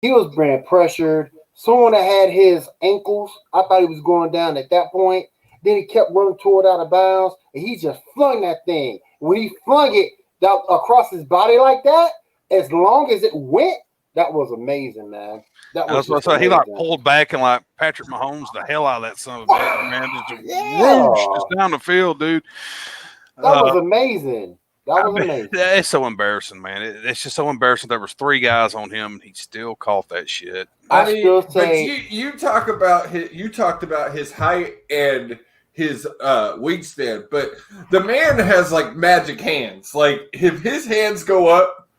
He was being pressured. Someone that had his ankles, I thought he was going down at that point. Then he kept running toward out of bounds, and he just flung that thing. When he flung it across his body like that, as long as it went, that was amazing, man. That was just so he like amazing. pulled back and like Patrick Mahomes the hell out of that son of a bitch, man. Just Yeah, whoosh, just down the field, dude. that was amazing. That was amazing. It's so embarrassing, man. It's just so embarrassing. There was 3 guys on him, and he still caught that shit. I mean, still say, but you talked about his height and his wingspan, but the man has like magic hands. Like if his hands go up,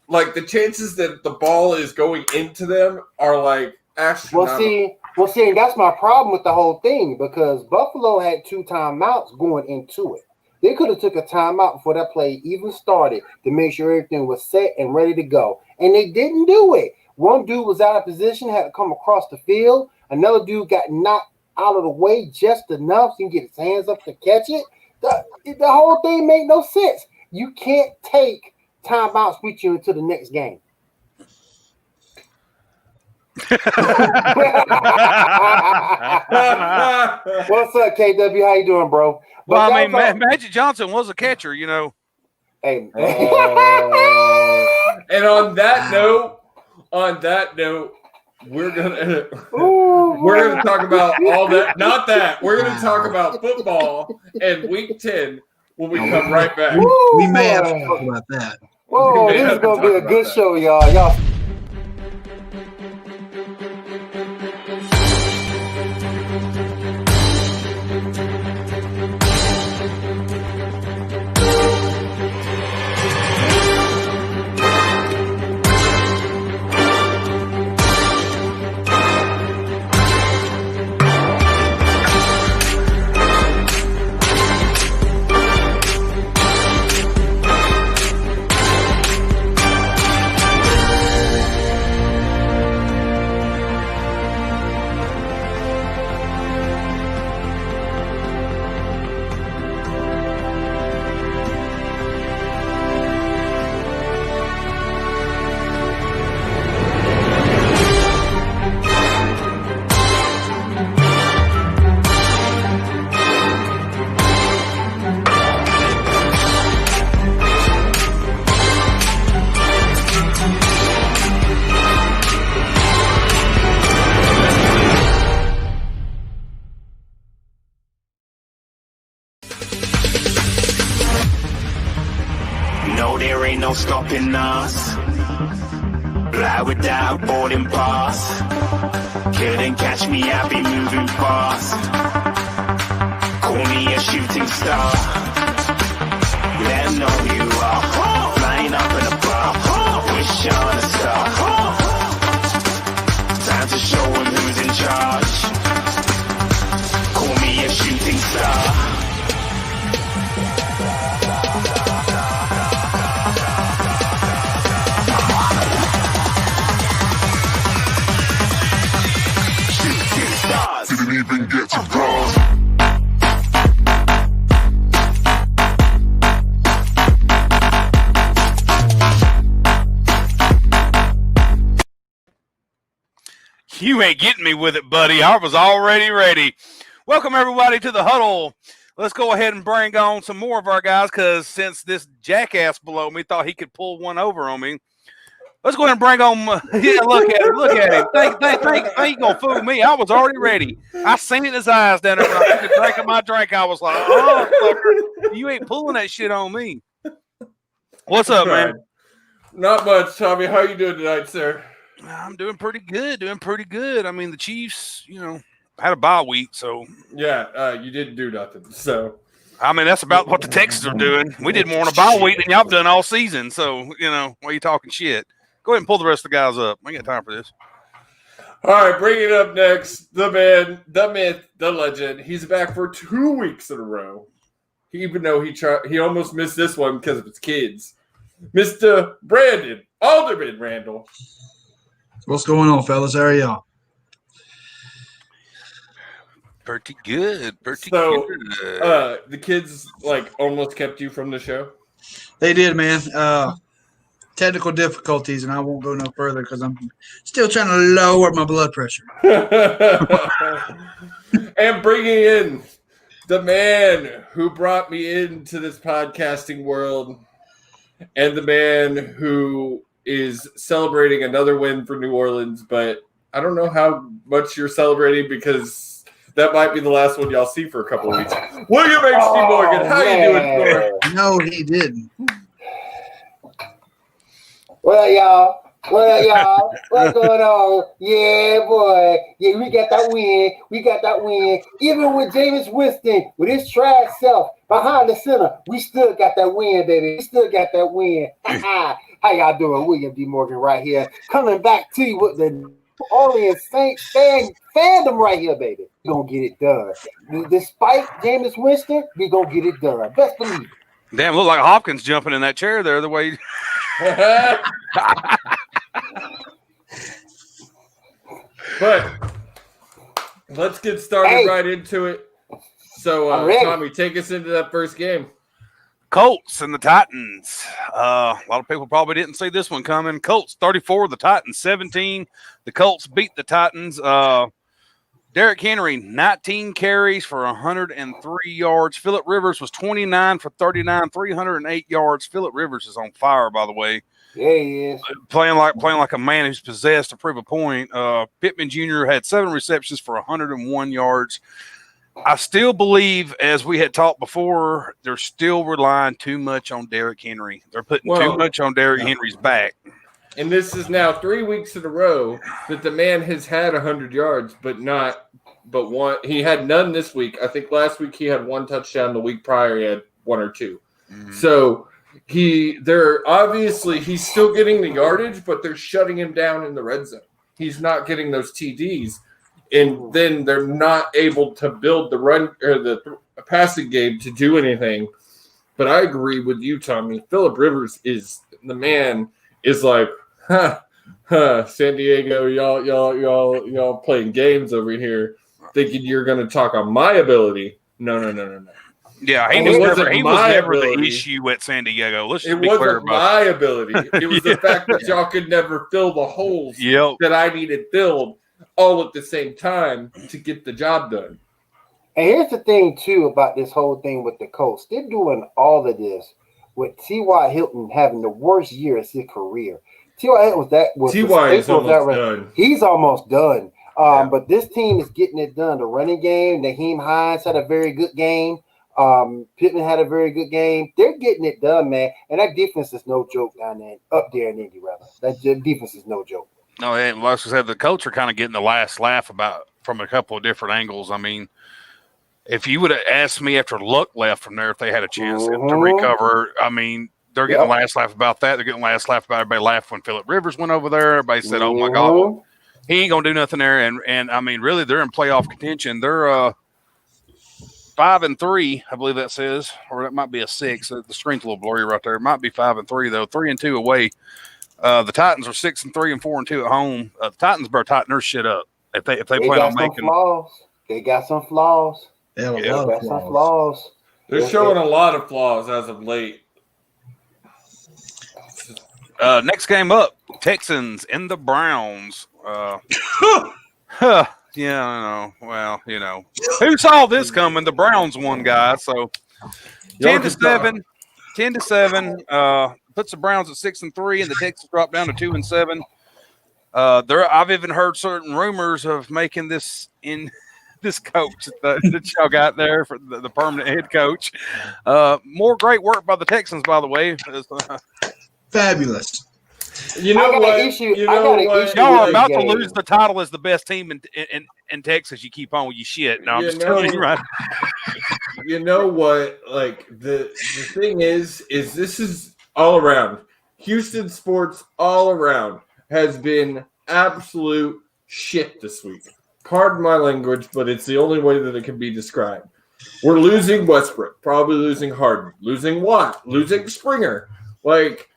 like the chances that the ball is going into them are like astronomical. Well, see, and that's my problem with the whole thing because Buffalo had 2 timeouts going into it. They could have took a timeout before that play even started to make sure everything was set and ready to go. And they didn't do it. One dude was out of position, had to come across the field. Another dude got knocked out of the way just enough so he can get his hands up to catch it. The whole thing made no sense. You can't take timeouts with you into the next game. What's up, KW? How you doing, bro? Well, I mean, Magic Johnson was a catcher, you know. Hey. And on that note, we're gonna talk about all that. Not that we're gonna talk about football and Week 10 when we come right back. We may have to talk about that. Whoa, this is gonna be a good show, y'all. no stopping us. Fly without boarding pass. Couldn't catch me, I'll be moving fast. Call me a shooting star. Let them know who you are. Flying up in a bar. Wish on a star. Time to show them who's in charge. Call me a shooting star. Didn't even get to cross. You ain't getting me with it, buddy. I was already ready. Welcome, everybody, to the Huddle. Let's go ahead and bring on some more of our guys, because since this jackass below me thought he could pull one over on me, let's go ahead and bring on. Yeah, look at him. Look at him. Think gonna fool me. I was already ready. I seen it in his eyes down there when I took a drink of my drink. I was like, "Oh, fucker, you ain't pulling that shit on me." What's up, man? Not much, Tommy. How you doing tonight, sir? I'm doing pretty good. I mean, the Chiefs, had a bye week, so yeah, you didn't do nothing. So I mean, that's about what the Texans are doing. We did more on a bye week than y'all done all season. So why are you talking shit? Go ahead and pull the rest of the guys up. I ain't got time for this. All right, bringing up next, the man, the myth, the legend. He's back for 2 weeks in a row. Even though he almost missed this one because of his kids. Mr. Brandon Alderman Randall. What's going on, fellas? How are y'all? Pretty good. Good. The kids almost kept you from the show. They did, man. technical difficulties, and I won't go no further because I'm still trying to lower my blood pressure. And bringing in the man who brought me into this podcasting world, and the man who is celebrating another win for New Orleans, but I don't know how much you're celebrating because that might be the last one y'all see for a couple of weeks. William H. D. Morgan, how you doing, sir? No, he didn't. Well, y'all, what's going on? Yeah, boy. Yeah, we got that win. Even with Jameis Winston, with his trash self behind the center, we still got that win, baby. We still got that win. How y'all doing? William D. Morgan right here. Coming back to you with the New Orleans Saints fandom right here, baby. We're going to get it done. Despite Jameis Winston, we're going to get it done. Best believe it. Damn, look like Hopkins jumping in that chair there the way. But let's get started right into it. So, Tommy, take us into that first game. Colts and the Titans. A lot of people probably didn't see this one coming. Colts 34, the Titans 17. The Colts beat the Titans. Derrick Henry, 19 carries for 103 yards. Phillip Rivers was 29 for 39, 308 yards. Phillip Rivers is on fire, by the way. Yeah, he is. Playing like a man who's possessed to prove a point. Pittman Jr. had 7 receptions for 101 yards. I still believe, as we had talked before, they're still relying too much on Derrick Henry. They're putting too much on Derrick Henry's back. And this is now 3 weeks in a row that the man has had 100 yards, but one. He had none this week. I think last week he had 1 touchdown. The week prior he had 1 or 2. Mm-hmm. So he's still getting the yardage, but they're shutting him down in the red zone. He's not getting those TDs, and then they're not able to build the run or the passing game to do anything. But I agree with you, Tommy. Phillip Rivers is the man. Is like, San Diego, y'all playing games over here, thinking you're going to talk on my ability. No. Yeah, he was never the issue at San Diego. Let's just be clear about it. It wasn't my ability. It was the fact that y'all could never fill the holes that I needed filled all at the same time to get the job done. And here's the thing, too, about this whole thing with the Colts. They're doing all of this with T.Y. Hilton having the worst year of his career. T.Y. Hilton T.Y. is almost done. He's almost done. But this team is getting it done. The running game, Naheem Hines had a very good game. Pittman had a very good game. They're getting it done, man. And that defense is no joke down there, up there in Indy, rather. That defense is no joke. No, and like I said, the Colts are kind of getting the last laugh from a couple of different angles. I mean, if you would have asked me after Luck left from there if they had a chance to recover, I mean, they're getting the last laugh about that. They're getting the last laugh about everybody laughed when Phillip Rivers went over there. Everybody said, "Oh my God, he ain't gonna do nothing there." And I mean, really, they're in playoff contention. They're 5-3, I believe that says, or that might be a 6. The screen's a little blurry right there. It might be 5-3 though. 3-2 away. The Titans are 6-3 and 4-2 at home. The Titans better tighten their shit up if they plan on making. They got some flaws. They have a lot of flaws. They're showing a lot of flaws as of late. Next game up, Texans and the Browns. Yeah, I know. Well, who saw this coming? The Browns won, guys. So 10-7. 10-7. Puts the Browns at 6-3, and the Texans drop down to 2-7. I've even heard certain rumors of making this coach that y'all got there for the permanent head coach. More great work by the Texans, by the way. Fabulous. You know what? Y'all are about to lose the title as the best team in Texas. You keep on with your shit. No, I'm just telling you right. You know what? Like the thing is this is all around. Houston sports all around has been absolute shit this week. Pardon my language, but it's the only way that it can be described. We're losing Westbrook, probably losing Harden, losing Watt, losing Springer. Like,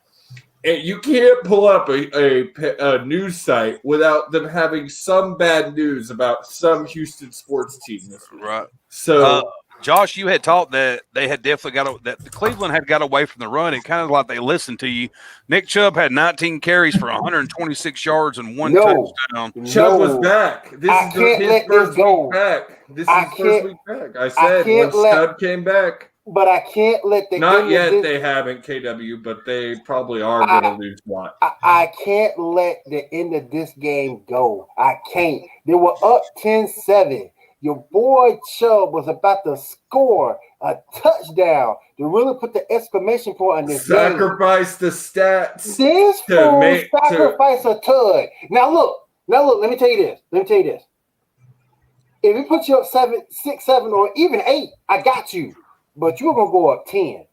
and you can't pull up a news site without them having some bad news about some Houston sports team this week. Right. So Josh, you had taught that they had definitely that the Cleveland had got away from the run. It kind of like they listened to you. Nick Chubb had 19 carries for 126 yards and one touchdown. Chubb was back. This is his first week back. This is his first week back. I said when Chubb came back. But I can't let the not yet. They haven't KW, but they probably are going to lose one. I can't let the end of this game go. I can't. They were up 10-7. Your boy Chubb was about to score a touchdown to really put the exclamation point on this Sacrifice game. The stats. This fool sacrifice a tud. Now look. Let me tell you this. If we put you up 6, 7, or even 8, I got you. But you're gonna go up 10.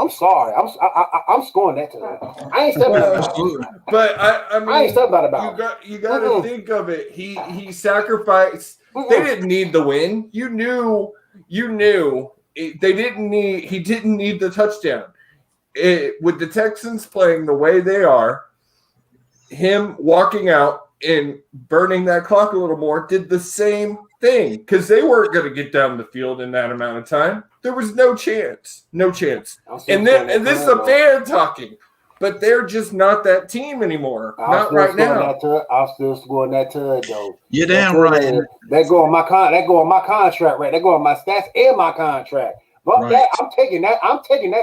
I'm sorry. I'm scoring that today. I ain't stepping about. But I mean, I ain't stepping about. You got to think of it. He sacrificed. They didn't need the win. You knew. They didn't need. He didn't need the touchdown. With the Texans playing the way they are, him walking out and burning that clock a little more did the same thing because they weren't going to get down the field in that amount of time. There was no chance. And this is a fan talking, but they're just not that team anymore. Not right now. I'm still scoring that tud though. You're damn right. That go on my contract, right? That go on my stats and my contract. But right. I'm taking that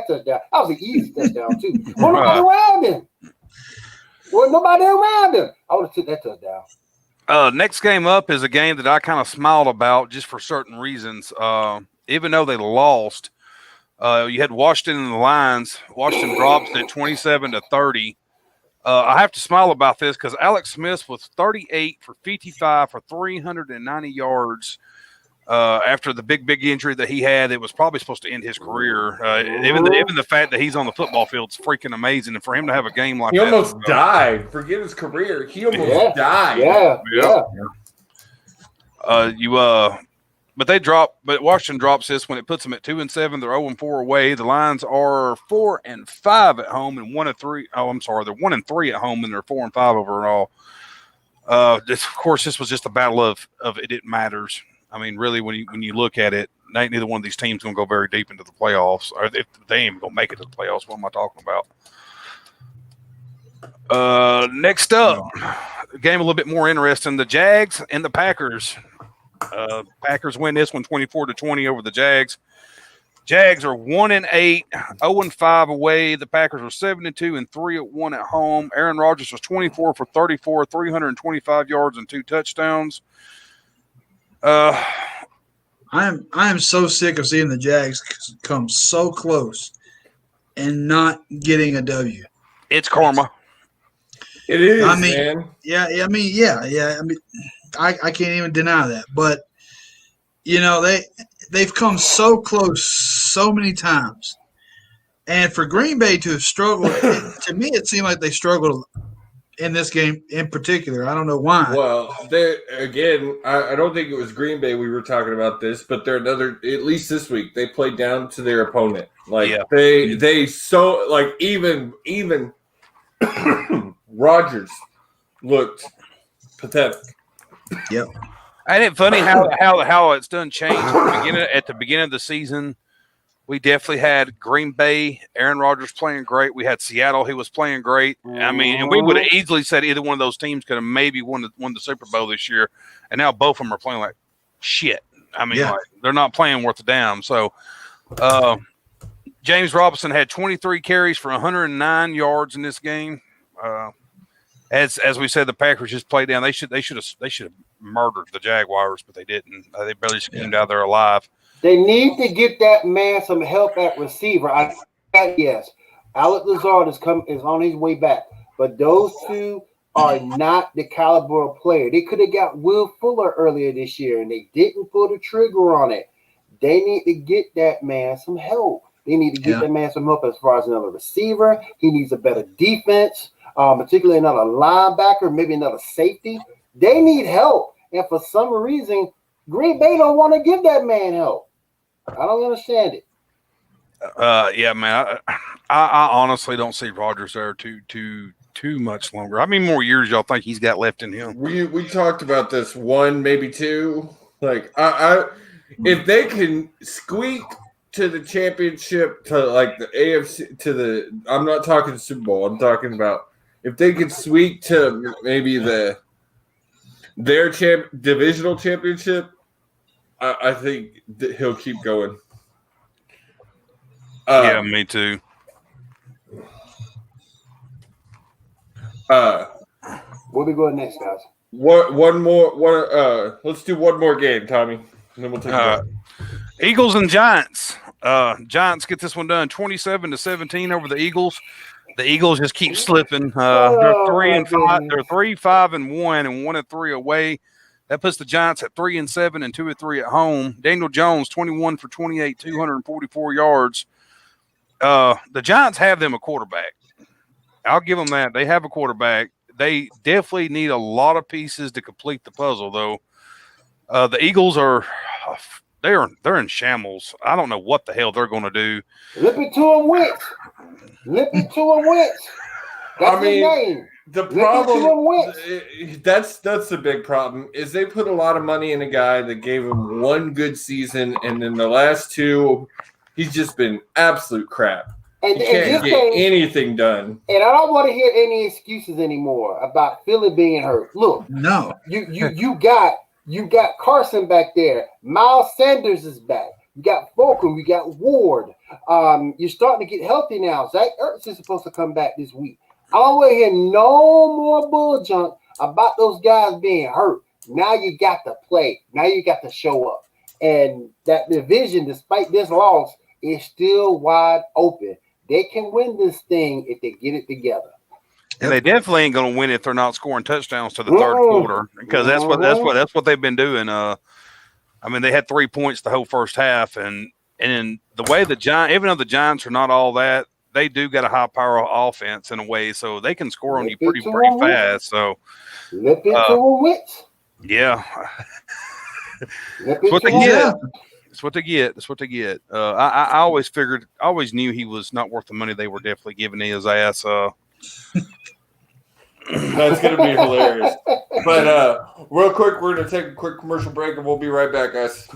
touchdown. That was an easy touchdown too. Nobody around him. I would have took that touchdown. Next game up is a game that I kind of smiled about just for certain reasons. Even though they lost, you had Washington and the Lions. Washington drops at 27-30. I have to smile about this because Alex Smith was 38 for 55 for 390 yards. After the big injury that he had, it was probably supposed to end his career. Even the fact that he's on the football field is freaking amazing, and for him to have a game like that, he almost died. Forget his career; he almost died. Yeah. But Washington drops this when it puts them at 2-7. They're 0-4 away. The Lions are 4-5 at home and 1-3. Oh, I'm sorry, they're 1-3 at home and they're 4-5 overall. Of course, this was just a battle of it matters. I mean, really, when you look at it, neither one of these teams going to go very deep into the playoffs. Or if they ain't going to make it to the playoffs, what am I talking about? Next up, a game a little bit more interesting. The Jags and the Packers. Packers win this one 24-20 over the Jags. Jags are 1-8, 0-5 away. The Packers are 7-2 and 3-1 at home. Aaron Rodgers was 24 for 34, 325 yards and 2 touchdowns. I am so sick of seeing the Jags come so close and not getting a W. It's karma. It is. Man. Yeah. I mean, I can't even deny that. But they've come so close so many times, and for Green Bay to have struggled, to me, it seemed like they struggled in this game in particular. I don't know why. Well, I don't think it was Green Bay we were talking about this, but they're at least this week, they played down to their opponent. Even Rodgers looked pathetic. Yep. Ain't it funny how it's done changed at the beginning of the season? We definitely had Green Bay, Aaron Rodgers playing great. We had Seattle, he was playing great. I mean, and we would have easily said either one of those teams could have maybe won the Super Bowl this year. And now both of them are playing like shit. I mean, they're not playing worth a damn. So James Robinson had 23 carries for 109 yards in this game. As we said, the Packers just played down. They should have murdered the Jaguars, but they didn't. They barely came out there alive. They need to get that man some help at receiver. Yes, Alec Lazard is on his way back, but those two are not the caliber of player. They could have got Will Fuller earlier this year, and they didn't pull the trigger on it. They need to get that man some help. They need to get that man some help as far as another receiver. He needs a better defense, particularly another linebacker, maybe another safety. They need help, and for some reason, Green Bay don't want to give that man help. I don't understand it. Yeah, man. I honestly don't see Rodgers there too much longer. How many more years y'all think he's got left in him? We talked about this 1, maybe 2. Like if they can squeak to the championship, to like the AFC, to the, I'm not talking Super Bowl. I'm talking about if they could squeak to maybe their divisional championship. I think that he'll keep going. Yeah, me too. Where we going next, guys? One more. Let's do one more game, Tommy, and then we'll take a break. Eagles and Giants. Giants get this one done 27-17 over the Eagles. The Eagles just keep slipping. They're 3-5. They're 3-5-1 and 1-3 away. That puts the Giants at 3-7 and 2-3 at home. Daniel Jones 21 for 28, 244 yards. The Giants have them a quarterback. I'll give them that. They have a quarterback. They definitely need a lot of pieces to complete the puzzle, though. The Eagles they're in shambles. I don't know what the hell they're going to do. Lip it to them, Wentz. Lip it to them, Wentz. That's his name. The problem, that's the big problem, is they put a lot of money in a guy that gave him one good season, and then the last two, he's just been absolute crap. And he can't get anything done. And I don't want to hear any excuses anymore about Philly being hurt. Look, no, you got Carson back there. Miles Sanders is back. You got Fulcrum. You got Ward. You're starting to get healthy now. Zach Ertz is supposed to come back this week. I don't want to hear no more bull junk about those guys being hurt. Now you got to play. Now you got to show up. And that division, despite this loss, is still wide open. They can win this thing if they get it together. And they definitely ain't going to win if they're not scoring touchdowns to the third quarter, because that's what they've been doing. I mean, they had 3 points the whole first half, and the way the Giants, even though the Giants are not all that, they do got a high power offense in a way, so they can score on you pretty fast. So, Lip it to a witch. Yeah, that's what they get. That's what they get. That's what they get. I always knew he was not worth the money they were definitely giving his ass. That's going to be hilarious. But real quick, we're going to take a quick commercial break, and we'll be right back, guys.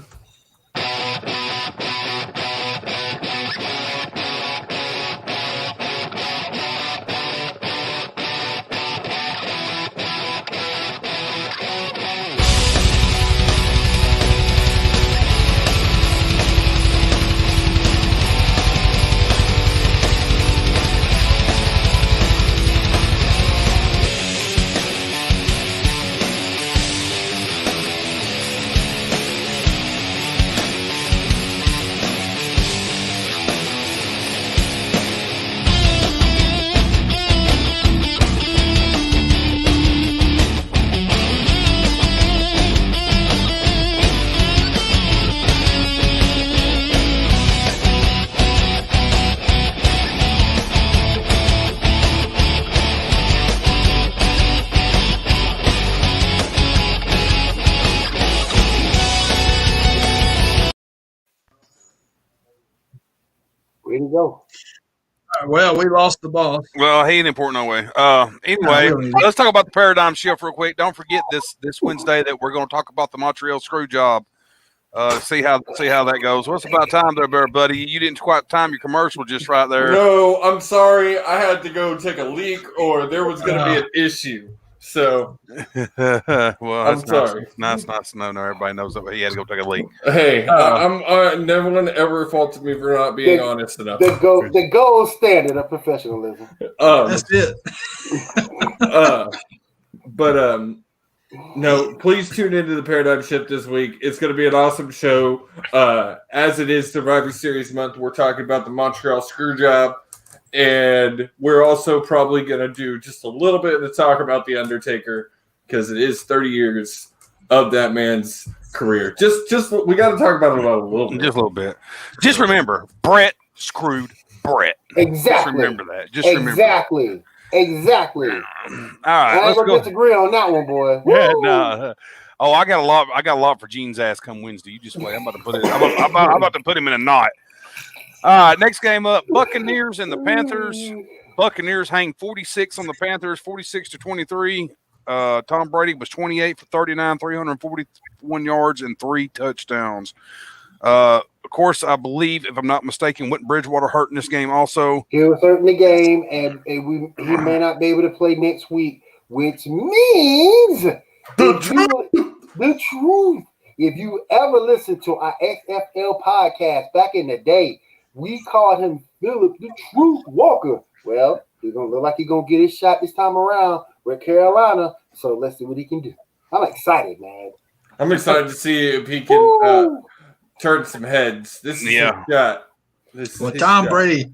Where you go? Well, we lost the ball. Well, he ain't important no way. Anyway, let's talk about the paradigm shift real quick. Don't forget this Wednesday that we're going to talk about the Montreal screw job. See how that goes. What's about time there, buddy? You didn't quite time your commercial just right there. No, I'm sorry. I had to go take a leak, or there was going to be an issue. So, well, I'm sorry. Nice to know. Everybody knows that he had to go take a leak. Hey, no one ever faulted me for not being honest enough. The gold standard of professionalism. That's it. No, please tune into the Paradigm Shift this week. It's going to be an awesome show. As it is Survivor Series month, we're talking about the Montreal screw job. And we're also probably going to do just a little bit to talk about The Undertaker, because it is 30 years of that man's career. Just we got to talk about it a little bit. Just a little bit. Just remember, Brett screwed Brett. Exactly. Just remember that. Remember that. Exactly. All right, I ain't gonna disagree on that one, boy. Yeah, no. Oh, I got a lot for Gene's ass come Wednesday. You just wait. I'm about to put it. I'm about to put him in a knot. All right, next game up: Buccaneers and the Panthers. Buccaneers hang 46 on the Panthers, 46-23. Tom Brady was 28 for 39, 341 yards, and 3 touchdowns. Of course, I believe, if I'm not mistaken, Whit Bridgewater hurt in this game also. He was hurt in the game, and he may not be able to play next week, which means the truth. If you ever listen to our XFL podcast back in the day, we called him Philip the Truth Walker. Well, he's gonna look like he's gonna get his shot this time around with Carolina. So let's see what he can do. I'm excited, man. I'm excited to see if he can turn some heads. This is his shot. Tom Brady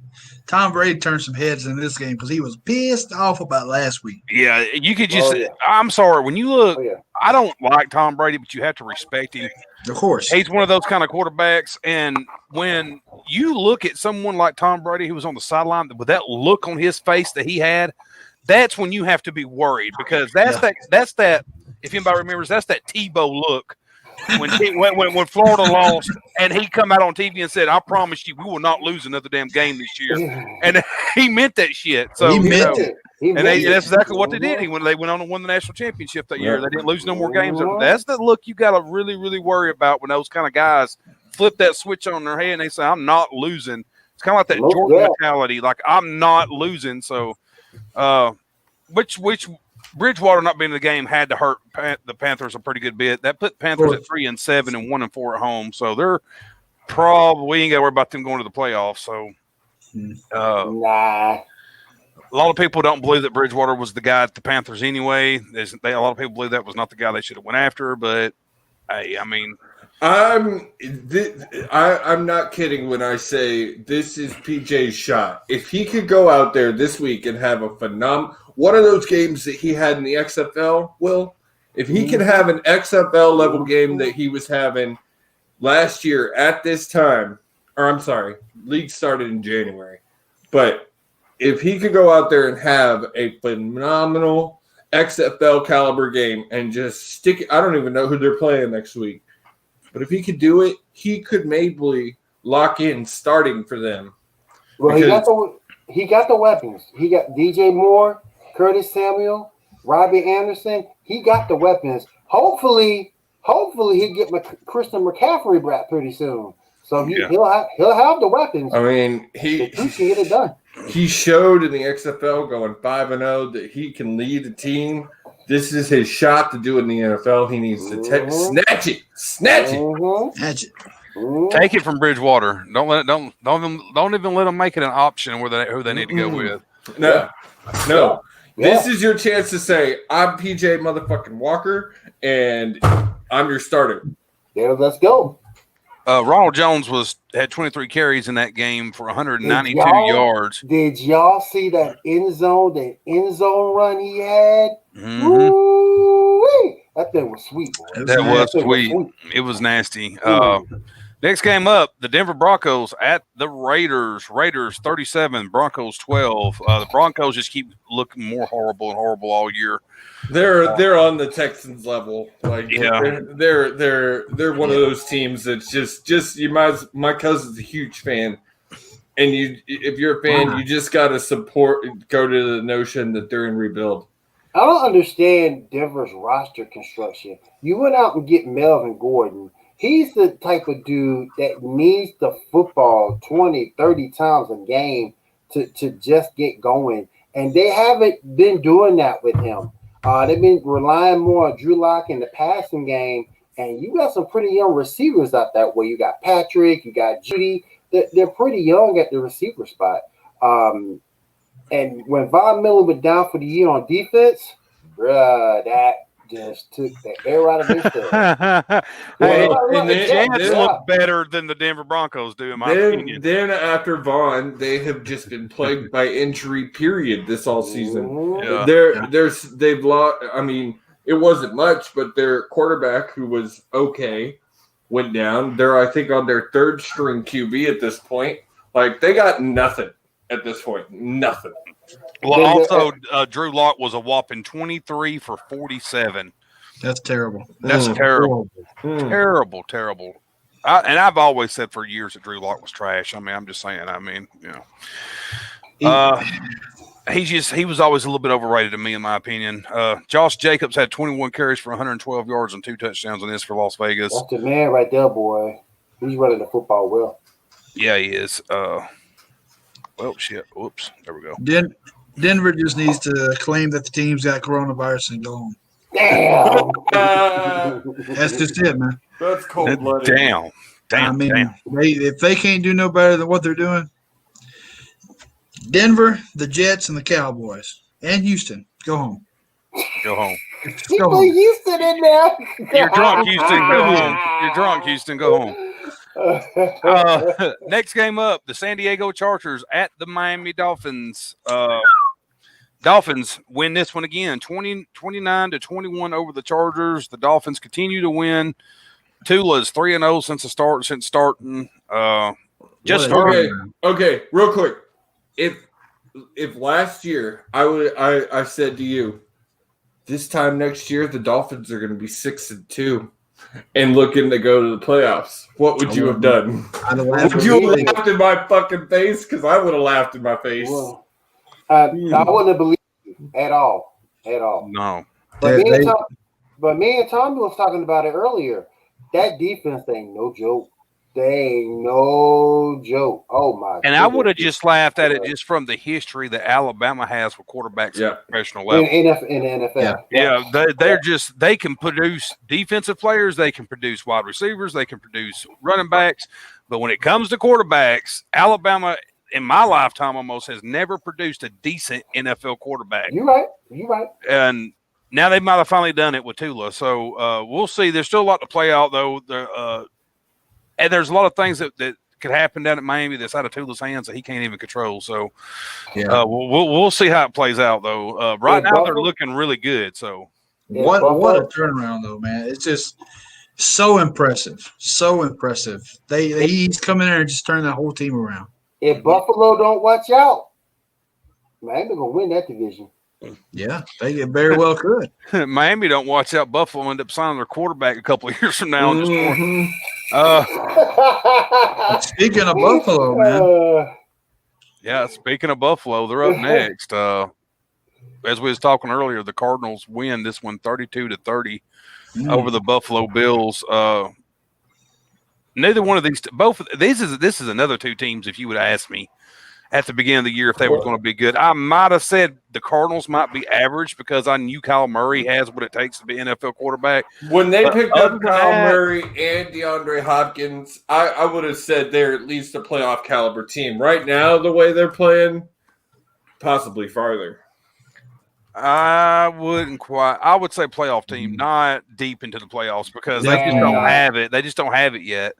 turned some heads in this game because he was pissed off about last week. Yeah, you could just I'm sorry. When you look, I don't like Tom Brady, but you have to respect him. Of course. He's one of those kind of quarterbacks. And when you look at someone like Tom Brady who was on the sideline with that look on his face that he had, that's when you have to be worried, because that's that if anybody remembers, that's that Tebow look. When Florida lost, and he come out on TV and said, "I promise you, we will not lose another damn game this year," and he meant that shit. So he meant it. That's exactly what they did. They went on and won the national championship that year. They didn't lose no more games. That's the look you got to really, really worry about when those kind of guys flip that switch on their head and they say, "I'm not losing." It's kind of like that Jordan mentality, like I'm not losing. So, which Bridgewater not being in the game had to hurt the Panthers a pretty good bit. That put Panthers at 3-7 and 1-4 at home. So they're we ain't got to worry about them going to the playoffs. So, nah. A lot of people don't believe that Bridgewater was the guy at the Panthers anyway. A lot of people believe that was not the guy they should have went after. But hey, I mean, I'm not kidding when I say this is PJ's shot. If he could go out there this week and have a phenomenal one of those games that he had in the XFL, if he could have an XFL level game that he was having last year at this time, or I'm sorry, league started in January, but if he could go out there and have a phenomenal XFL caliber game and just stick it, I don't even know who they're playing next week, but if he could do it, he could maybe lock in starting for them. Well, he got the weapons. He got DJ Moore, Curtis Samuel, Robbie Anderson. He got the weapons. Hopefully he'll get Christian McCaffrey back pretty soon. So he'll have the weapons. I mean, he can get it done. He showed in the XFL going 5-0 that he can lead a team. This is his shot to do it in the NFL. He needs to snatch it. Snatch it. Take it from Bridgewater. Don't even let them make it an option who they need to go with. No. This is your chance to say, I'm PJ motherfucking Walker, and I'm your starter. Yeah, let's go. Ronald Jones had 23 carries in that game for 192 yards. Did y'all see that end zone run he had? Mm-hmm. Woo-wee. That thing was sweet, boy. That was sweet. It was nasty. Next game up, the Denver Broncos at the Raiders. Raiders 37, Broncos 12. The Broncos just keep looking more horrible and horrible all year. They're on the Texans level. Like they're one of those teams that's just you might. My cousin's a huge fan, and if you're a fan, you just got to go to the notion that they're in rebuild. I don't understand Denver's roster construction. You went out and get Melvin Gordon. He's the type of dude that needs the football 20, 30 times a game to just get going. And they haven't been doing that with him. They've been relying more on Drew Lock in the passing game. And you got some pretty young receivers out that way. You got Patrick, you got Judy. They're pretty young at the receiver spot. And when Von Miller was down for the year on defense, that just took the air out of his head. The Giants look better than the Denver Broncos do, in my opinion. Then after Vaughn, they have just been plagued by injury. Period. This all season, they've lost. I mean, it wasn't much, but their quarterback, who was okay, went down. They're, I think, on their third string QB at this point. Like, they got nothing at this point. Nothing. Well, also, Drew Lock was a whopping 23 for 47. That's terrible. That's terrible. Terrible. And I've always said for years that Drew Lock was trash. I mean, I'm just saying. I mean, you know. he was always a little bit overrated to me, in my opinion. Josh Jacobs had 21 carries for 112 yards and 2 touchdowns on this for Las Vegas. That's the man right there, boy. He's running the football well. Yeah, he is. Well, shit. Whoops. There we go. Denver just needs to claim that the team's got coronavirus and go home. Damn. That's just it, man. That's cold-blooded. Damn. I mean, if they can't do no better than what they're doing, Denver, the Jets, and the Cowboys, and Houston, go home. Go home. He put Houston in there. You're drunk, Houston. Go home. You're drunk, Houston. Go home. Next game up, the San Diego Chargers at the Miami Dolphins. Dolphins win this one again, 29-21 over the Chargers. The Dolphins continue to win. Tula's 3-0 since starting. Okay, real quick. If last year I said to you, this time next year the Dolphins are going to be 6-2 and looking to go to the playoffs, what would you have done? Would you have laughed in my fucking face? Because I would have laughed in my face. Well, I wouldn't have believed you at all. No. But me and Tommy was talking about it earlier. That defense ain't no joke. They ain't no joke. Oh my! And I would have just laughed at it just from the history that Alabama has with quarterbacks at the professional level. In the NFL. Yeah, they can produce defensive players, they can produce wide receivers, they can produce running backs. But when it comes to quarterbacks, Alabama, in my lifetime almost, has never produced a decent NFL quarterback. You're right. And now they might have finally done it with Tula. So we'll see. There's still a lot to play out, though. And there's a lot of things that could happen down at Miami that's out of Tula's hands that he can't even control. So we'll see how it plays out, though. Right now, they're looking really good. So what a turnaround, though, man! It's just so impressive. He's coming in there and just turning that whole team around. If Buffalo don't watch out, Miami gonna win that division. Yeah, they very well could. Miami don't watch out. Buffalo end up signing their quarterback a couple of years from now. Speaking of Buffalo, man. Yeah, speaking of Buffalo, they're up next. As we was talking earlier, the Cardinals win this one 32-30 over the Buffalo Bills. Neither one of these, this is another two teams. If you would ask me at the beginning of the year if they were going to be good, I might have said the Cardinals might be average because I knew Kyle Murray has what it takes to be an NFL quarterback. When they picked up Kyle Murray and DeAndre Hopkins, I would have said they're at least a playoff caliber team. Right now, the way they're playing, possibly farther. I wouldn't quite. I would say playoff team, not deep into the playoffs because they just don't have it. They just don't have it yet.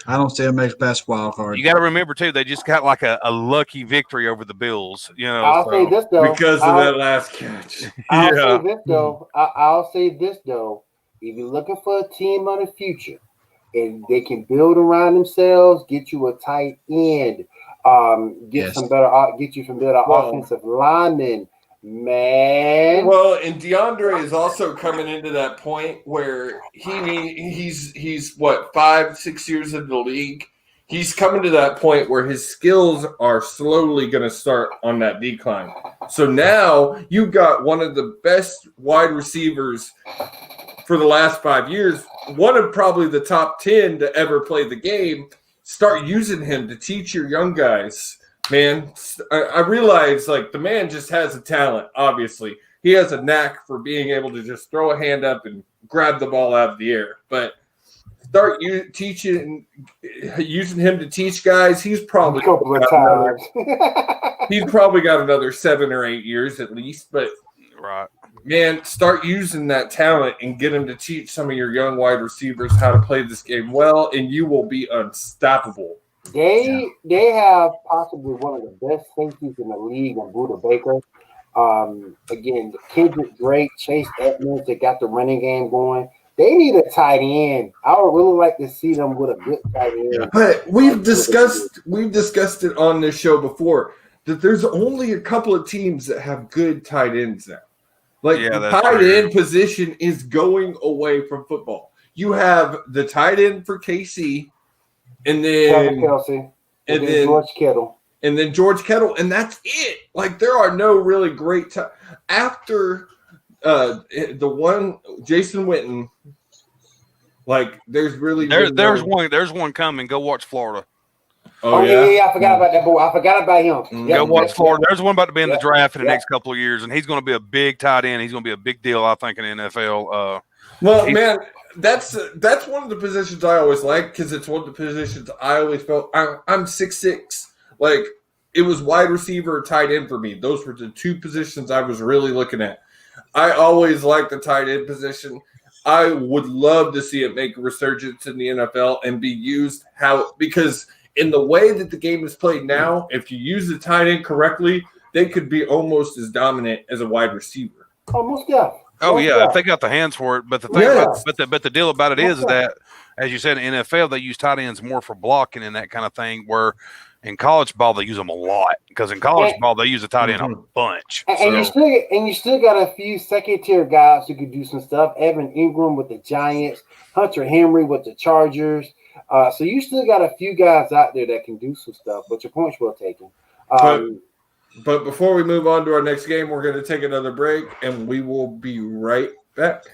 I don't see them make past wild card. You got to remember too, they just got like a lucky victory over the Bills. You know, I'll say this though because of that last catch. I'll say this though. If you're looking for a team of the future, and they can build around themselves, get you a tight end, get you some better offensive linemen. Man, well, and DeAndre is also coming into that point where he's what 5-6 years into the league. He's coming to that point where his skills are slowly going to start on that decline. So now you've got one of the best wide receivers for the last 5 years, one of probably the top 10 to ever play the game. Start using him to teach your young guys. Man, I realize, like, the man just has a talent, obviously. He has a knack for being able to just throw a hand up and grab the ball out of the air. But start using him to teach guys. He's probably got another 7 or 8 years at least. But, man, start using that talent and get him to teach some of your young wide receivers how to play this game well, and you will be unstoppable. They have possibly one of the best safeties in the league in Buda Baker. Again, Kendrick Drake, Chase Edmonds, they got the running game going. They need a tight end. I would really like to see them with a good tight end. But we've discussed it on this show before that there's only a couple of teams that have good tight ends now. Like the tight end position is going away from football. You have the tight end for KC. And then Kelsey, and then George Kittle. and then George Kittle, and that's it. Like there are no really great after the one Jason Witten. Like there's really there's one coming. Go watch Florida. Oh yeah. I forgot about that boy. I forgot about him. Go watch Florida. There's one about to be in the draft in the next couple of years, and he's going to be a big tight end. He's going to be a big deal, I think, in the NFL. Well, man, that's one of the positions I always like because it's one of the positions I always felt. I'm 6'6". Like it was wide receiver or tight end for me. Those were the two positions I was really looking at. I always liked the tight end position. I would love to see it make a resurgence in the NFL and be used because in the way that the game is played now, if you use the tight end correctly, they could be almost as dominant as a wide receiver. Almost, yeah. Oh yeah, if they got the hands for it. But the thing, but the deal about it is that, as you said, in NFL they use tight ends more for blocking and that kind of thing. Where in college ball they use them a lot because in college ball they use a tight end a bunch. And you still got a few second tier guys who could do some stuff. Evan Ingram with the Giants, Hunter Henry with the Chargers. So you still got a few guys out there that can do some stuff. But your point's well taken. But before we move on to our next game, we're going to take another break, and we will be right back.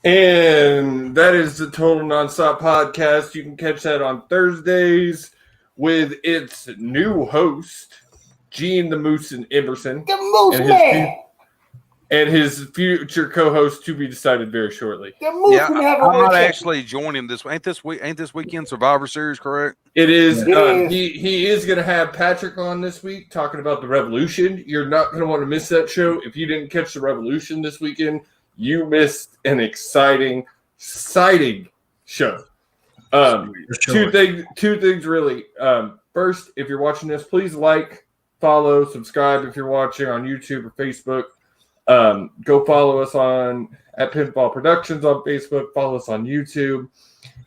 And that is the Total Nonstop Podcast. You can catch that on Thursdays with its new host, Gene the Moose and Emerson. The Moose Man! And his future co-host to be decided very shortly. The Moose I might actually join him this week. Ain't this weekend Survivor Series, correct? It is. He is going to have Patrick on this week talking about the Revolution. You're not going to want to miss that show. If you didn't catch the Revolution this weekend, you missed an exciting show. Two things really. First, if you're watching this, please like, follow, subscribe if you're watching on YouTube or Facebook. Go follow us at Pinball Productions on Facebook. Follow us on YouTube,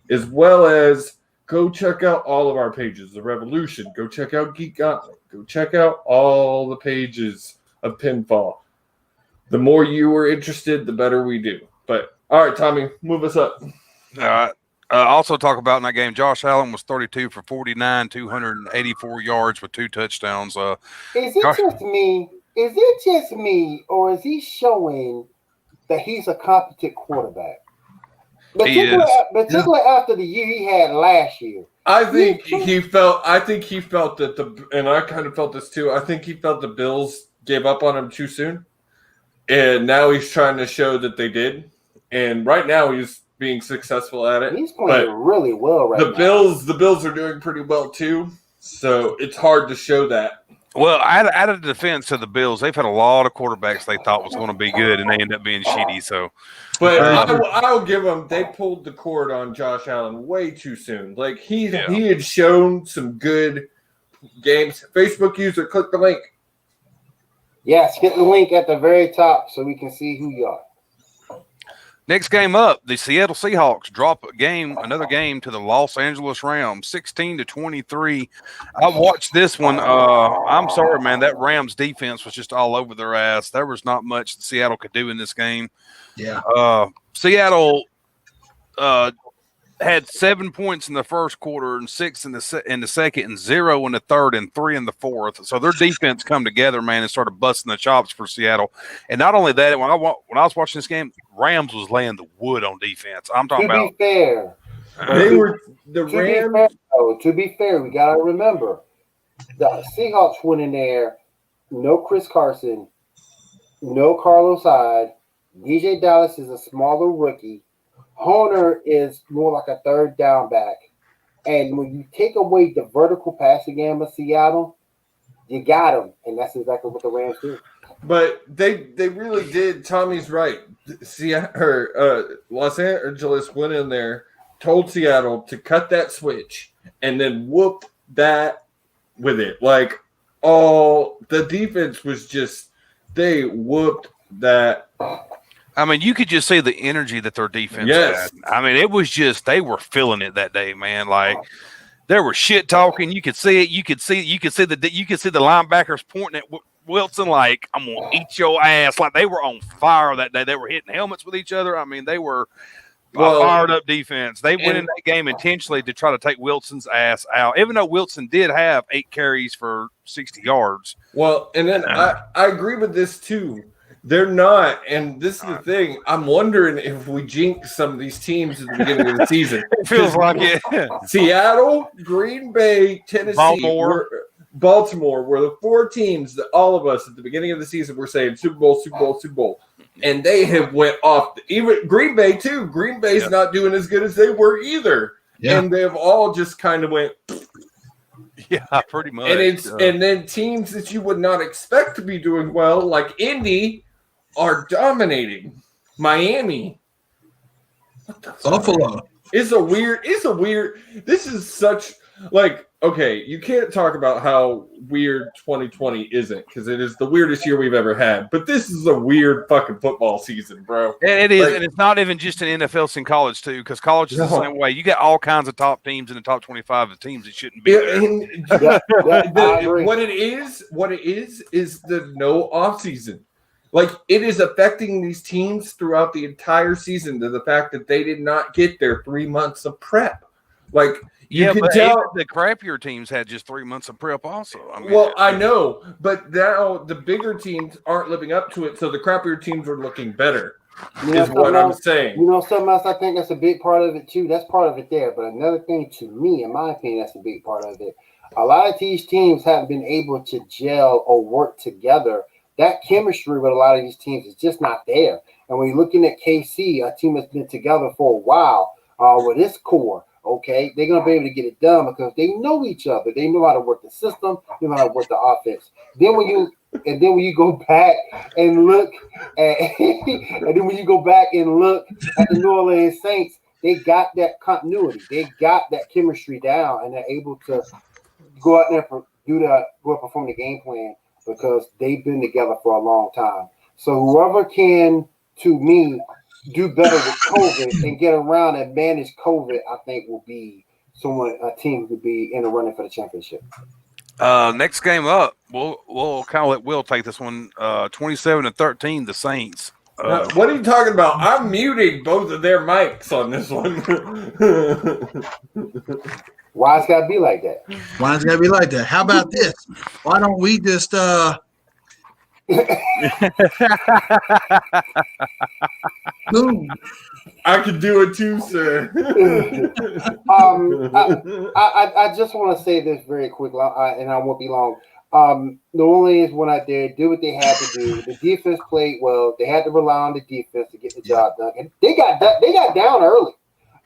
as well as go check out all of our pages. The Revolution. Go check out Geek Gauntlet. Go check out all the pages of Pinball. The more you are interested, the better we do. But all right, Tommy, move us up. All right. Also talk about in that game, Josh Allen was 32 for 49, 284 yards with 2 touchdowns. Is it just me? Is it just me, or is he showing that he's a competent quarterback? Particularly after the year he had last year. I think he felt that and I kind of felt this too. I think he felt the Bills gave up on him too soon. And now he's trying to show that they did. And right now he's being successful at it. He's playing really well right now. The Bills are doing pretty well too. So it's hard to show that. Well, out of defense to the Bills, they've had a lot of quarterbacks they thought was going to be good, and they end up being shitty. So, but I'll give them. They pulled the cord on Josh Allen way too soon. Like he had shown some good games. Facebook user, click the link. Yes, hit the link at the very top so we can see who you are. Next game up, the Seattle Seahawks drop another game to the Los Angeles Rams, 16-23. I watched this one. I'm sorry, man. That Rams defense was just all over their ass. There was not much that Seattle could do in this game. Yeah. Seattle had 7 points in the first quarter and 6 in the second and 0 in the third and 3 in the fourth. So their defense come together, man, and started busting the chops for Seattle. And not only that, when I was watching this game, Rams was laying the wood on defense. I'm talking about. To be fair, to be fair, we gotta remember the Seahawks went in there. No Chris Carson, no Carlos Hyde. DJ Dallas is a smaller rookie. Horner is more like a third down back. And when you take away the vertical passing game of Seattle, you got them. And that's exactly what the Rams do. But they really did. Tommy's right. Los Angeles went in there, told Seattle to cut that switch, and then whooped that with it. Like, all the defense was just, they whooped that. I mean, you could just see the energy that their defense had. I mean, it was just, they were feeling it that day, man. Like, there was shit talking. You could see it. You could see the linebackers pointing at Wilson like, I'm gonna eat your ass. Like, they were on fire that day. They were hitting helmets with each other. I mean, they were a fired up defense. They went in that game intentionally to try to take Wilson's ass out, even though Wilson did have 8 carries for 60 yards. Well, and then I agree with this too. They're not, and this is the thing. I'm wondering if we jinx some of these teams at the beginning of the season. It feels like it. Seattle, Green Bay, Tennessee, Baltimore were the 4 teams that all of us at the beginning of the season were saying Super Bowl, Super Bowl, Super Bowl. And they have went off. Even Green Bay, too. Green Bay's not doing as good as they were either. Yeah. And they've all just kind of went. Yeah, pretty much. And and then teams that you would not expect to be doing well, like Indy, are dominating. Miami. Buffalo. It's a weird. This is such, like, okay, you can't talk about how weird 2020 isn't, because it is the weirdest year we've ever had. But this is a weird fucking football season, bro. It is, and it's not even just in NFL, it's in college too, because college is the same way. You got all kinds of top teams in the top 25 of teams that shouldn't be there. What it is the no offseason. Like, it is affecting these teams throughout the entire season to the fact that they did not get their 3 months of prep. Like, you can tell the crappier teams had just 3 months of prep also. I mean, I know, but now the bigger teams aren't living up to it, so the crappier teams are looking better, is what I'm saying. You know, something else I think that's a big part of it too. That's part of it there. But another thing, to me, in my opinion, that's a big part of it. A lot of these teams haven't been able to gel or work together. That chemistry with a lot of these teams is just not there. And when you're looking at KC, a team that's been together for a while, with its core, okay, they're going to be able to get it done because they know each other. They know how to work the system. They know how to work the offense. Then when you go back and look at, the New Orleans Saints, they got that continuity. They got that chemistry down, and they're able to go out there and perform the game plan because they've been together for a long time. So whoever can, to me, do better with COVID and get around and manage COVID, I think will be a team who could be in the running for the championship. Next game up, we'll kind of let Will take this one. 27-13, the Saints. What are you talking about? I'm muting both of their mics on this one. Why it's got to be like that? Why it's got to be like that? How about this? Why don't we just boom. I could do it too, sir. I just want to say this very quick, and I won't be long. New Orleans went out there, did what they had to do. The defense played well. They had to rely on the defense to get the job done, and they got down early.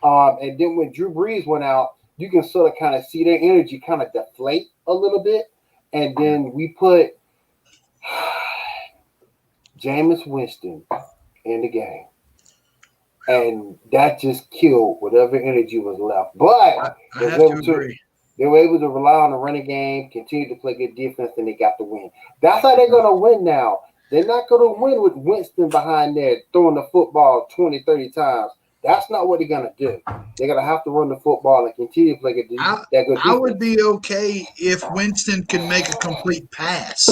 And then when Drew Brees went out, you can sort of kind of see their energy kind of deflate a little bit. And then we put Jameis Winston in the game. And that just killed whatever energy was left. But they were able to rely on the running game, continue to play good defense, and they got the win. That's how they're going to win now. They're not going to win with Winston behind there throwing the football 20, 30 times. That's not what they're going to do. They're going to have to run the football and continue to play that good defense. I would be okay if Winston can make a complete pass.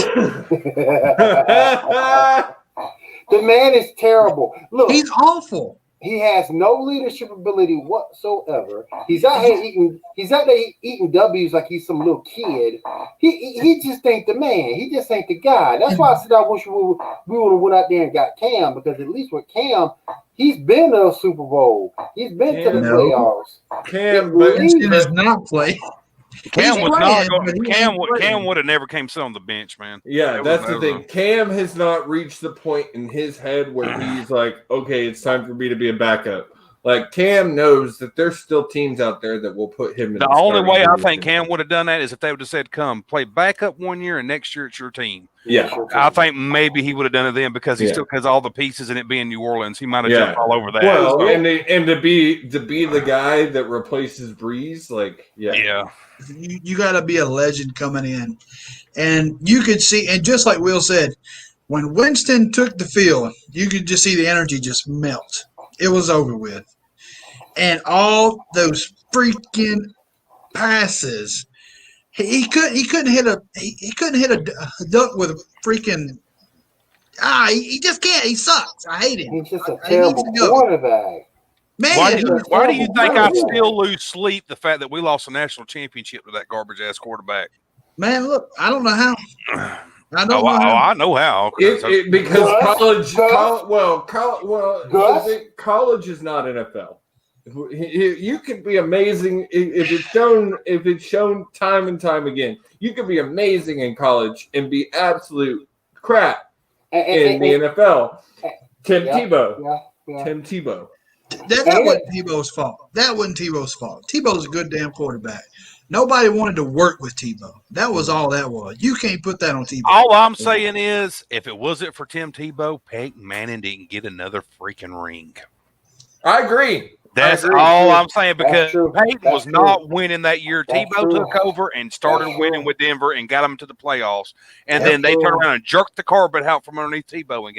The man is terrible. Look, He's awful. he has no leadership ability whatsoever. He's out there eating W's like he's some little kid. He just ain't the man. He just ain't the guy. That's why I said I wish we would have went out there and got Cam, because at least with Cam, he's been to a Super Bowl. He's been to the playoffs. Cam Winston has not played. Cam would playing, not. but he Cam ain't would. playing. Cam would have never came sit on the bench, man. Yeah, It that's was the over. thing. Cam has not reached the point in his head where he's like, okay, it's time for me to be a backup. Like, Cam knows that there's still teams out there that will put him in The only way I starting think position. Cam would have done that is if they would have said, "Come play backup 1 year, and next year it's your team." Yeah. I think maybe he would have done it then because he Yeah. still has all the pieces, and it being New Orleans, he might have Yeah. jumped all over that. Well, So, and to be the guy that replaces Breeze, like, yeah. You got to be a legend coming in. And you could see, and just like Will said, when Winston took the field, you could just see the energy just melt. It was over with. And all those freaking passes, he couldn't hit a duck with a freaking he just can't. He sucks. I hate him. He's just a He needs terrible to go. quarterback. Man, Why do you think I terrible. still lose sleep the fact that we lost a national championship to that garbage ass quarterback? man, look, I don't know how. I don't Oh, know how. I know how. Because Gus? Gus? college is not NFL. You could be amazing if it's shown time and time again. You could be amazing in college and be absolute crap in the NFL. Tim Tebow. Yeah. Tim Tebow. That wasn't Tebow's fault. That wasn't Tebow's fault. Tebow's a good damn quarterback. Nobody wanted to work with Tebow. That was all that was. You can't put that on Tebow. All I'm saying is, if it wasn't for Tim Tebow, Peyton Manning didn't get another freaking ring. I agree. That's agree. all I'm saying, because true. Peyton That's was true. not winning that year. That's Tebow true. took over and started That's winning true. with Denver and got them to the playoffs. And That's then they true. turned around and jerked the carpet out from underneath Tebow and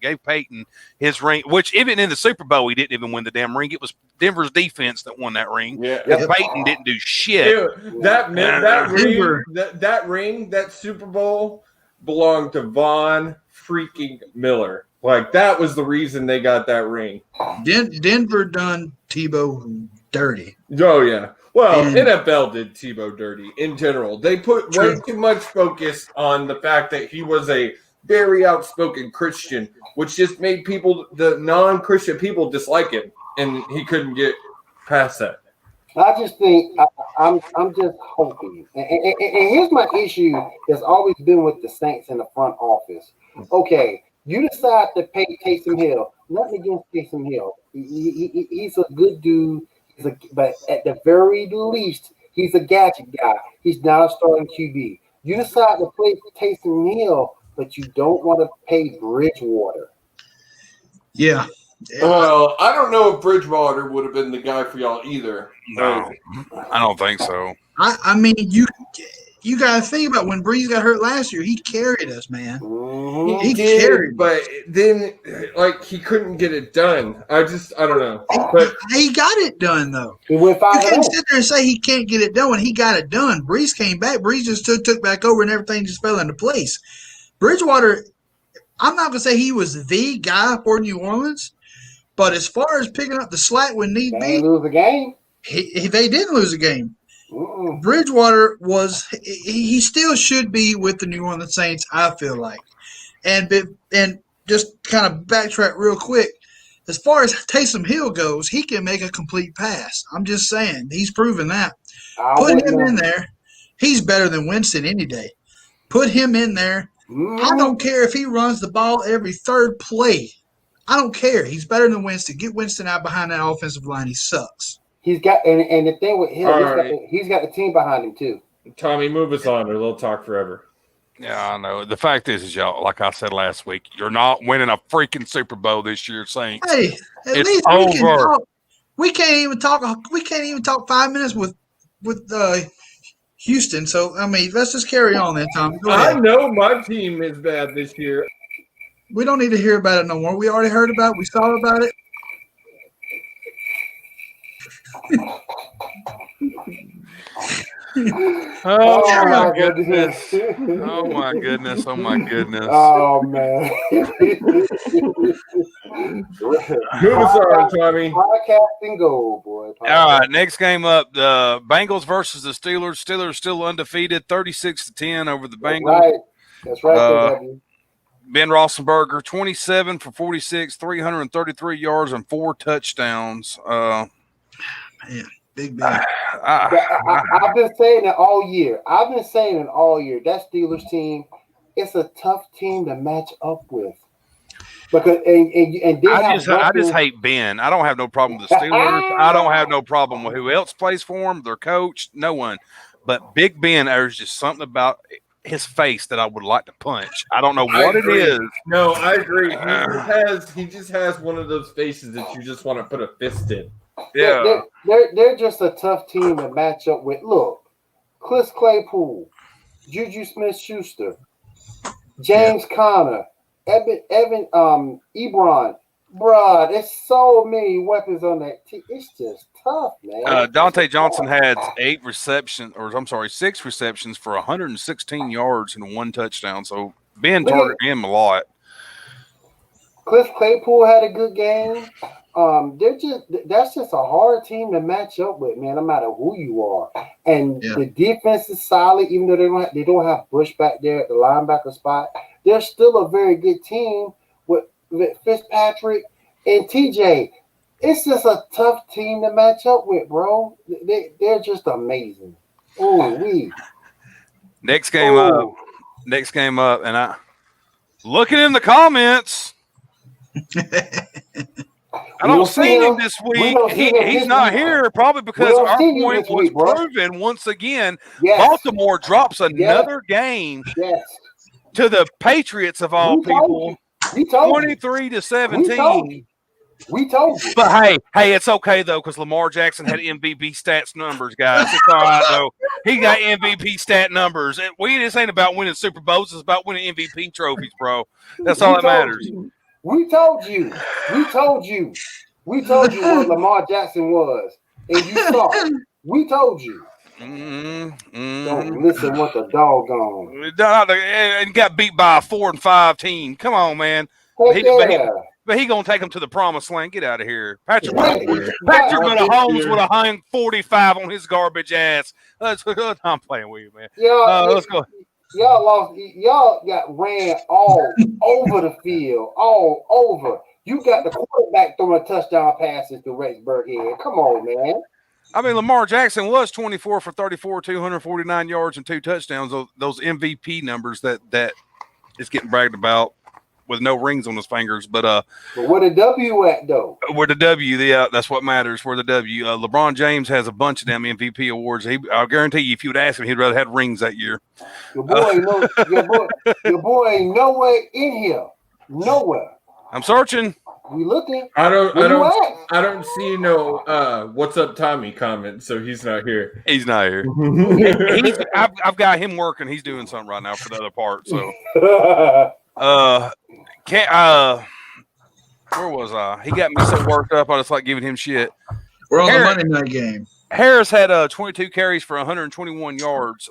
gave Peyton his ring, which even in the Super Bowl, he didn't even win the damn ring. It was Denver's defense that won that ring. Yeah. And Peyton didn't do shit. Dude, that Denver. ring, that Super Bowl belonged to Von freaking Miller. Like, that was the reason they got that ring. Denver done Tebow dirty. Oh, yeah. Well, And- NFL did Tebow dirty in general. They put way True. too much focus on the fact that he was a very outspoken Christian, which just made the non-Christian people dislike him, and he couldn't get past that. I just think I'm just hoping, and here's my issue that's always been with the Saints in the front office. Okay, you decide to pay Taysom Hill. Nothing against Taysom Hill. He's a good dude. But at the very least, he's a gadget guy. He's not a starting QB. You decide to play Taysom Hill, but you don't want to pay Bridgewater. Yeah. Well, I don't know if Bridgewater would have been the guy for y'all either. No, I don't think so. I mean, you got to think about when Breeze got hurt last year. He carried us, man. Mhm. He did, carried. but then, like, he couldn't get it done. I don't know. But He got it done, though. He went You 5-0. can't sit there and say he can't get it done when he got it done. Breeze came back. Breeze just took back over, and everything just fell into place. Bridgewater, I'm not going to say he was the guy for New Orleans, but as far as picking up the slack when need They be, ain't lose the game. they didn't lose a game. Mm-mm. Bridgewater he still should be with the New Orleans Saints, I feel like. And just kind of backtrack real quick. As far as Taysom Hill goes, he can make a complete pass. I'm just saying. He's proven that. Put him in there. He's better than Winston any day. Put him in there. I don't care if he runs the ball every third play. I don't care. He's better than Winston. Get Winston out behind that offensive line. He sucks. He's got and the thing with him, All he's got the team behind him too. Tommy, move us on, or they'll talk forever. Yeah, I know. The fact is y'all, like I said last week, you're not winning a freaking Super Bowl this year, Saints. Hey, at It's least over. we can talk. We can't even talk 5 minutes with Houston. So I mean, let's just carry on then, Tom. Go I ahead. know my team is bad this year. We don't need to hear about it no more. We already heard about it. We saw about it. Oh my my goodness. goodness. Oh my goodness. Oh my goodness. Oh man. Move sorry, Tommy. Podcasting gold, boy. All right, next game up, the Bengals versus the Steelers. Steelers still undefeated, 36-10 over the That's Bengals. right. That's right, KW. Ben Roethlisberger, 27 for 46, 333 yards and 4 touchdowns. Man, big Ben. I've been saying it all year. That Steelers team, it's a tough team to match up with. Because and they I have just weapons. hate Ben. I don't have no problem with the Steelers. I don't have no problem with who else plays for them, their coach, no one. But Big Ben, there's just something about his face that I would like to punch. I don't know what it is. No, I agree. He just has one of those faces that you just want to put a fist in. Yeah. They're just a tough team to match up with. Look, Chris Claypool, Juju Smith-Schuster, James Conner, Evan Ebron. Bruh, there's so many weapons on that team. It's just tough, man. Dante Johnson had 6 receptions for 116 yards and 1 touchdown. So Ben targeted him a lot. Cliff Claypool had a good game. That's just a hard team to match up with, man. No matter who you are, and the defense is solid. Even though they don't have Bush back there at the linebacker spot, they're still a very good team with Fitzpatrick and TJ. It's just a tough team to match up with, bro. They're just amazing. Next game up, and I looking in the comments. I don't see him this week. He's not here, probably because our point was proven once again. Yes. Baltimore drops another game to the Patriots of all people, 23-17. We told you. But hey, it's okay though because Lamar Jackson had MVP stats numbers, guys. It's all right though. He got MVP stat numbers. This ain't about winning Super Bowls. It's about winning MVP trophies, bro. That's all that matters. We told you what Lamar Jackson was, and you saw it. We told you. Don't listen what the doggone. And got beat by a 4-5 team. Come on, man. But he gonna take him to the promised land. Get out of here, Patrick. Patrick Mahomes would have hung 45 on his garbage ass. I'm playing with you, man. Let's go. Y'all lost. Y'all got ran all over the field, all over. You got the quarterback throwing touchdown passes to Rexburg here. Come on, man. I mean, Lamar Jackson was 24 for 34, 249 yards and 2 touchdowns. Those MVP numbers that is getting bragged about with no rings on his fingers. But where the W at though? Where the W? That's what matters. Where the W? LeBron James has a bunch of them MVP awards. I'll guarantee you, if you would ask him, he'd rather had rings that year. Your boy ain't nowhere in here. Nowhere. I'm searching. We looking. I don't see no what's up Tommy comment, so he's not here. He's not here. I've got him working. He's doing something right now for the other part. So where was I? He got me so worked up I just like giving him shit. We're on the Monday night game. Harris had 22 carries for 121 yards.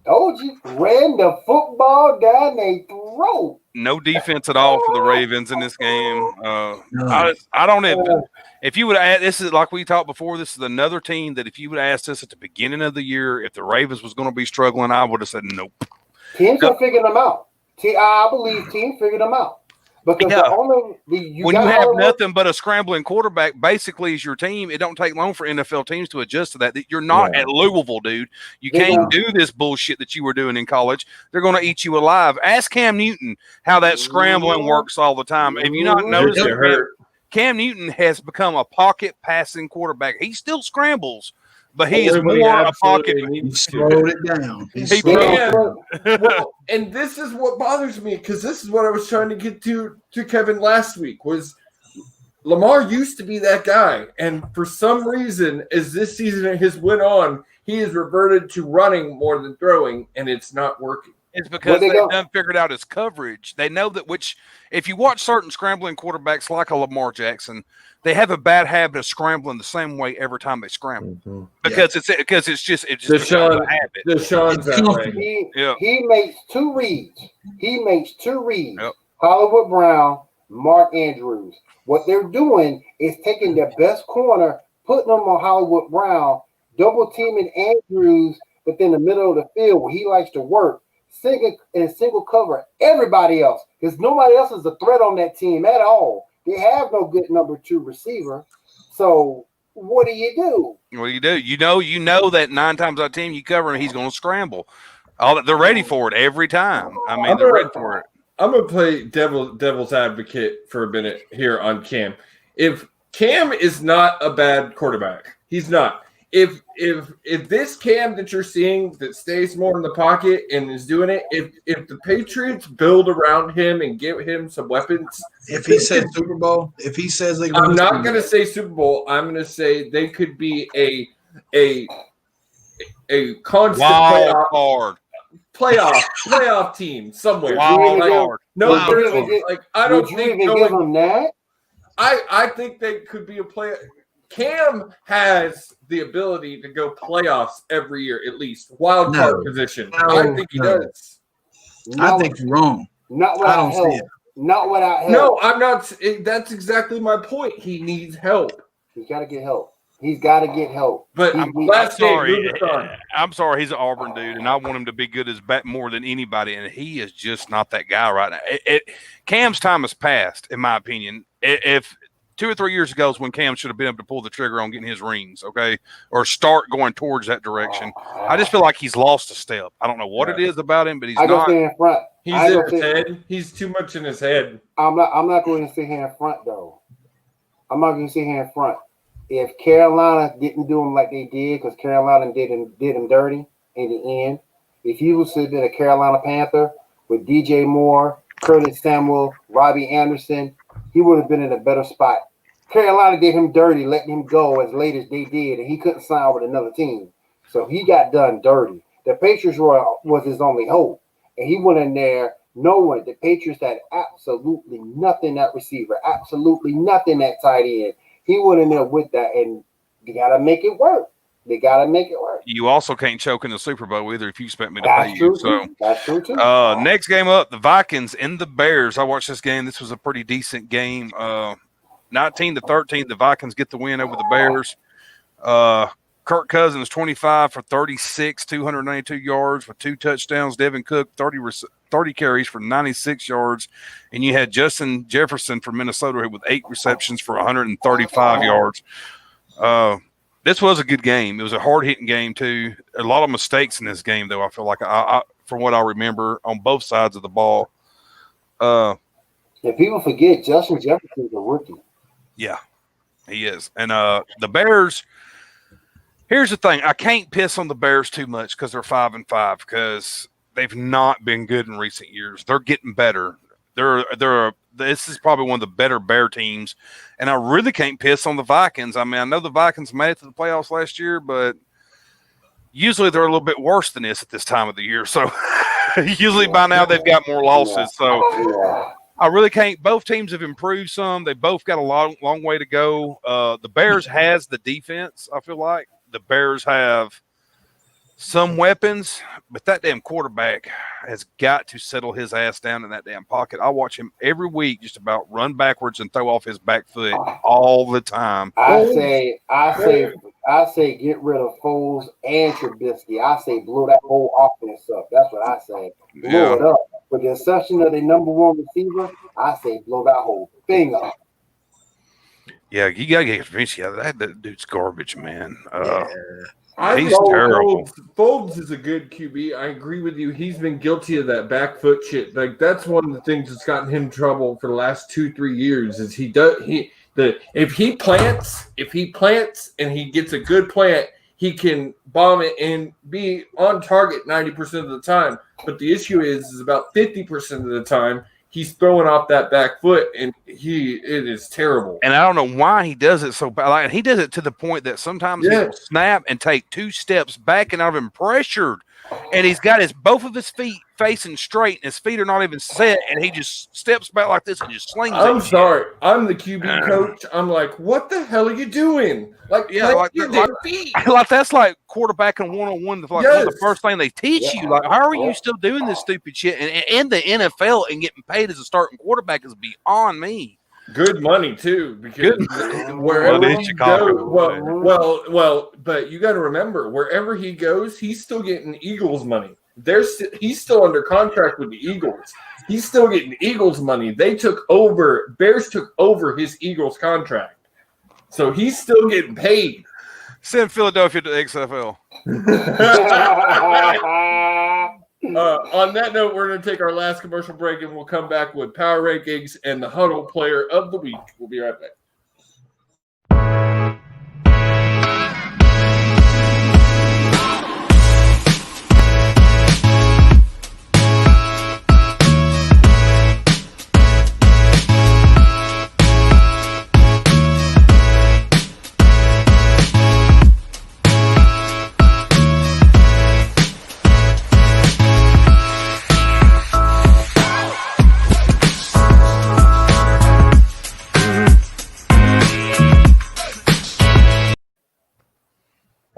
Told you, ran the football down their throat. No defense at all for the Ravens in this game. I don't even. If you would add, this is like we talked before. This is another team that if you would ask us at the beginning of the year if the Ravens was going to be struggling, I would have said nope. Teams are figuring them out. I believe teams figured them out. Because when you have nothing but a scrambling quarterback, basically is your team. It don't take long for NFL teams to adjust to that. You're not at Louisville, dude. You can't do this bullshit that you were doing in college. They're going to eat you alive. Ask Cam Newton how that scrambling works all the time. Have you not noticed it? Cam Newton has become a pocket passing quarterback. He still scrambles, but he is more a pocket. He slowed it down. And this is what bothers me because this is what I was trying to get to Kevin last week was Lamar used to be that guy. And for some reason, as this season has went on, he has reverted to running more than throwing, and it's not working. It's because they they've go? done figured out his coverage. They know that if you watch certain scrambling quarterbacks like a Lamar Jackson, they have a bad habit of scrambling the same way every time they scramble because it's just becomes a habit. Deshaun's that way. He makes two reads. Yep. Hollywood Brown, Mark Andrews. What they're doing is taking their best corner, putting them on Hollywood Brown, double teaming Andrews, but in the middle of the field where he likes to work, single cover everybody else because nobody else is a threat on that team at all. They have no good number 2 receiver. So what do? What do? You know that 9 times out of 10 you cover him, he's going to scramble. They're ready for it every time. I mean, they're ready for it. I'm gonna play devil's advocate for a minute here on Cam. If Cam is not a bad quarterback, he's not. If this Cam that you're seeing that stays more in the pocket and is doing it, if the Patriots build around him and give him some weapons, if he says Super Bowl, if he says they, I'm not going to say Super Bowl. I'm going to say they could be a constant playoff team somewhere. I don't think give him that. I think they could be a player. Cam has the ability to go playoffs every year, at least wild card position. I think he does. I think you're wrong. Not without help. Not without help. No, I'm not. That's exactly my point. He needs help. He's got to get help. He's got to get help. But I'm sorry, he's an Auburn dude, and I want him to be good as more than anybody, and he is just not that guy right now. Cam's time has passed, in my opinion. If 2 or 3 years ago is when Cam should have been able to pull the trigger on getting his rings, okay, or start going towards that direction. I just feel like he's lost a step. I don't know what it is about him, but he's not. Stay in front. He's in his head. He's too much in his head. I'm not going to sit here in front, though. I'm not going to sit here in front. If Carolina didn't do him like they did, because Carolina did him dirty in the end, if he was to have been a Carolina Panther with DJ Moore, Curtis Samuel, Robbie Anderson, he would have been in a better spot. Carolina did him dirty, letting him go as late as they did, and he couldn't sign with another team. So he got done dirty. The Patriots was his only hope. And he went in there knowing the Patriots had absolutely nothing at receiver, absolutely nothing at tight end. He went in there with that, and you got to make it work. You also can't choke in the Super Bowl either if you expect me to pay you. So that's true too. Next game up, the Vikings and the Bears. I watched this game. This was a pretty decent game. 19-13, the Vikings get the win over the Bears. Kirk Cousins, 25 for 36, 292 yards with 2 touchdowns. Devin Cook, 30 carries for 96 yards. And you had Justin Jefferson from Minnesota with 8 receptions for 135 yards. This was a good game. It was a hard-hitting game, too. A lot of mistakes in this game, though, I feel like, from what I remember, on both sides of the ball. People forget Justin Jefferson is a rookie. Yeah, he is. And the Bears – here's the thing. I can't piss on the Bears too much because they're 5-5 because they've not been good in recent years. They're getting better. This is probably one of the better Bear teams, and I really can't piss on the Vikings. I mean, I know the Vikings made it to the playoffs last year, but usually they're a little bit worse than this at this time of the year. So usually by now they've got more losses. So I really can't. Both teams have improved some. They both got a long way to go. The Bears has the defense, I feel like. The Bears have some weapons, but that damn quarterback has got to settle his ass down in that damn pocket. I watch him every week just about run backwards and throw off his back foot all the time. I say get rid of Foles and Trubisky. I say blow that whole offense up. That's what I say. Blow it up. With the exception of the number 1 receiver, I say blow that whole thing up. Yeah, you gotta get convinced. Yeah, that dude's garbage, man. He's terrible. Foles is a good QB. I agree with you. He's been guilty of that back foot shit. Like that's one of the things that's gotten him in trouble for the last 2-3 years. Is if he plants and he gets a good plant, he can bomb it and be on target 90% of the time. But the issue is about 50% of the time he's throwing off that back foot, and it is terrible. And I don't know why he does it so bad. Like, he does it to the point that sometimes he will snap and take 2 steps back, and I've been pressured and he's got both of his feet facing straight, and his feet are not even set, and he just steps back like this and just slings it. I'm sorry. I'm the QB coach. I'm like, what the hell are you doing? Like, Yeah, like that's like quarterbacking 101. Like one of the first thing they teach you. Like, how are you still doing this stupid shit? And in the NFL and getting paid as a starting quarterback is beyond me. Good money too, because wherever he goes, well, but you got to remember, wherever he goes, he's still getting Eagles money. He's still under contract with the Eagles. He's still getting Eagles money. Bears took over his Eagles contract, so he's still getting paid. Send Philadelphia to the XFL. On that note, we're going to take our last commercial break, and we'll come back with Power Rankings and the Huddle Player of the Week. We'll be right back.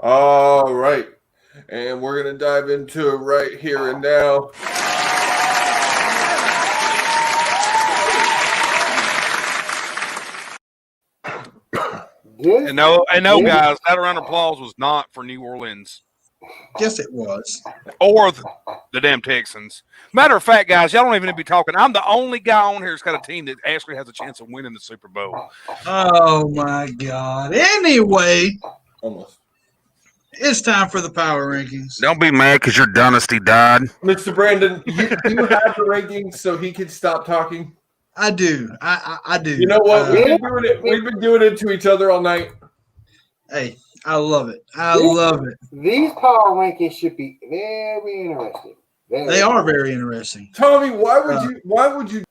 All right, and we're going to dive into it right here and now. And no, guys, that round of applause was not for New Orleans. Yes, it was. Or the damn Texans. Matter of fact, guys, y'all don't even need to be talking. I'm the only guy on here who's got a team that actually has a chance of winning the Super Bowl. Oh, my God. Anyway. Almost. It's time for the power rankings. Don't be mad because your dynasty died. Mr. Brandon, you have the rankings so he can stop talking? I do. I do. You know what? We've been doing it to each other all night. Hey, I love it. I love it. These power rankings should be very interesting. They are very interesting. Tommy, why would you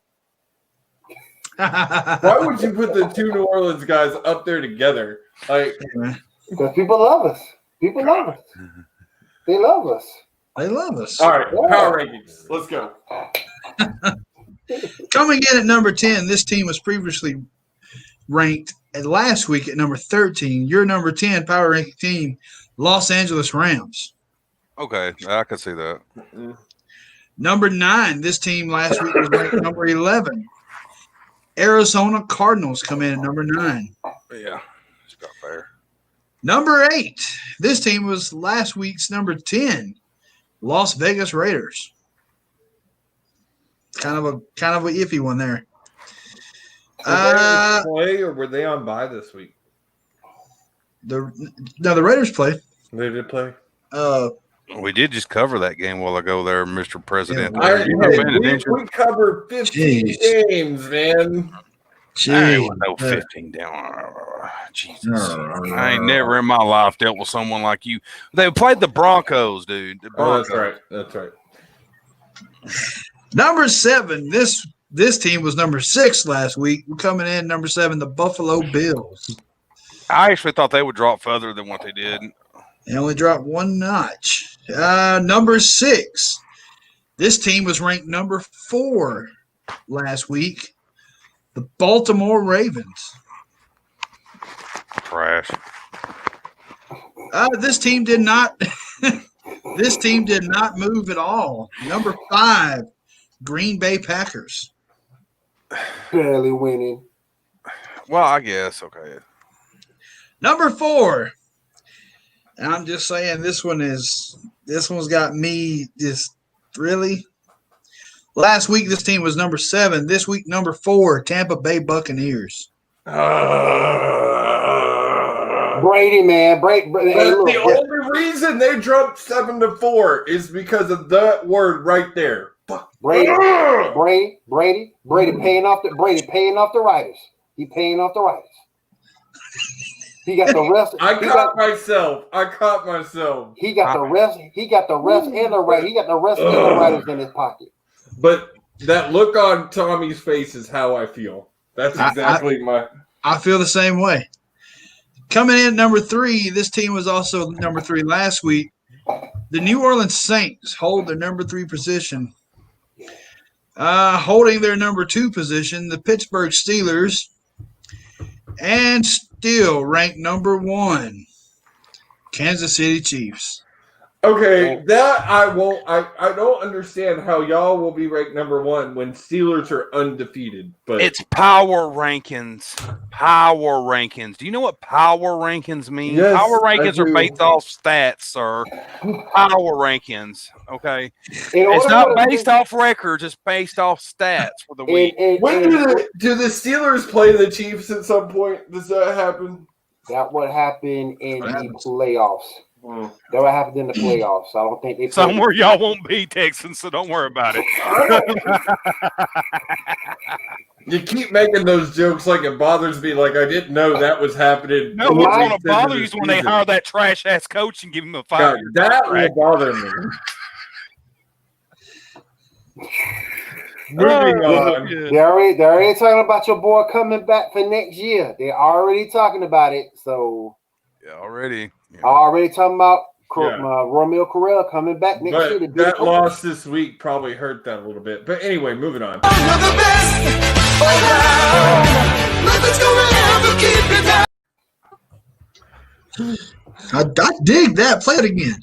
put the two New Orleans guys up there together? Like, because people love us. People love us. They love us. They love us. All right, power rankings. Let's go. Coming in at number 10, this team was previously ranked last week at number 13. Your number 10 power ranking team, Los Angeles Rams. Okay, I can see that. Number 9, this team last week was ranked number 11. Arizona Cardinals come in at number 9. Yeah, it's about fair. Number 8, this team was last week's number 10, Las Vegas Raiders. Kind of a iffy one there. Play or were they on bye this week? The Raiders play. They did play. We did just cover that game a while ago there, Mr. President. We covered 15 games, man. I ain't no 15 down. Jesus. I ain't never in my life dealt with someone like you. They played the Broncos, dude. The Broncos. That's right. Number 7, this team was number 6 last week. We're coming in number 7, the Buffalo Bills. I actually thought they would drop further than what they did. They only dropped one notch. Number 6, this team was ranked number 4 last week, the Baltimore Ravens. Trash. This team did not. This team did not move at all. Number 5, Green Bay Packers. Barely winning. Well, I guess. Okay. Number 4. And I'm just saying this one's got me just really. Last week this team was number 7. This week number 4, Tampa Bay Buccaneers. Brady, man. Brady. Hey, look, the only reason they dropped 7-4 is because of that word right there. Brady paying off the writers. He paying off the writers. He got the rest. I caught myself. He got the rest. He got the rest and the right. He got the rest and the writers in his pocket. But that look on Tommy's face is how I feel. That's exactly I feel the same way. Coming in at number 3, this team was also number 3 last week. The New Orleans Saints hold their number 3 position. Holding their number 2 position, the Pittsburgh Steelers, and still ranked number 1, Kansas City Chiefs. Okay, that I won't. I don't understand how y'all will be ranked number 1 when Steelers are undefeated. But It's power rankings. Power rankings. Do you know what power rankings mean? Yes, Power I rankings are do. based off stats, sir. Power rankings. Okay. In It's order not for the- based off records, it's based off stats for the week. when do the Steelers play the Chiefs at some point? Does that happen? that what happened in What the happens? playoffs. That what happened in the playoffs. I don't think they played. Somewhere y'all won't be Texans, so don't worry about it. You keep making those jokes like it bothers me. Like I didn't know that was happening. No, what's My- going to bother you is when they hire that trash ass coach and give him a God, 5-year that contract. will bother me. Moving on. Yeah. They're already talking about your boy coming back for next year. They're already talking about it. So Yeah, already. Yeah. already talking about Yeah. Romeo Correa coming back next year. To But do that the- loss this week probably hurt that a little bit. But anyway, moving on. I dig that. Play it again.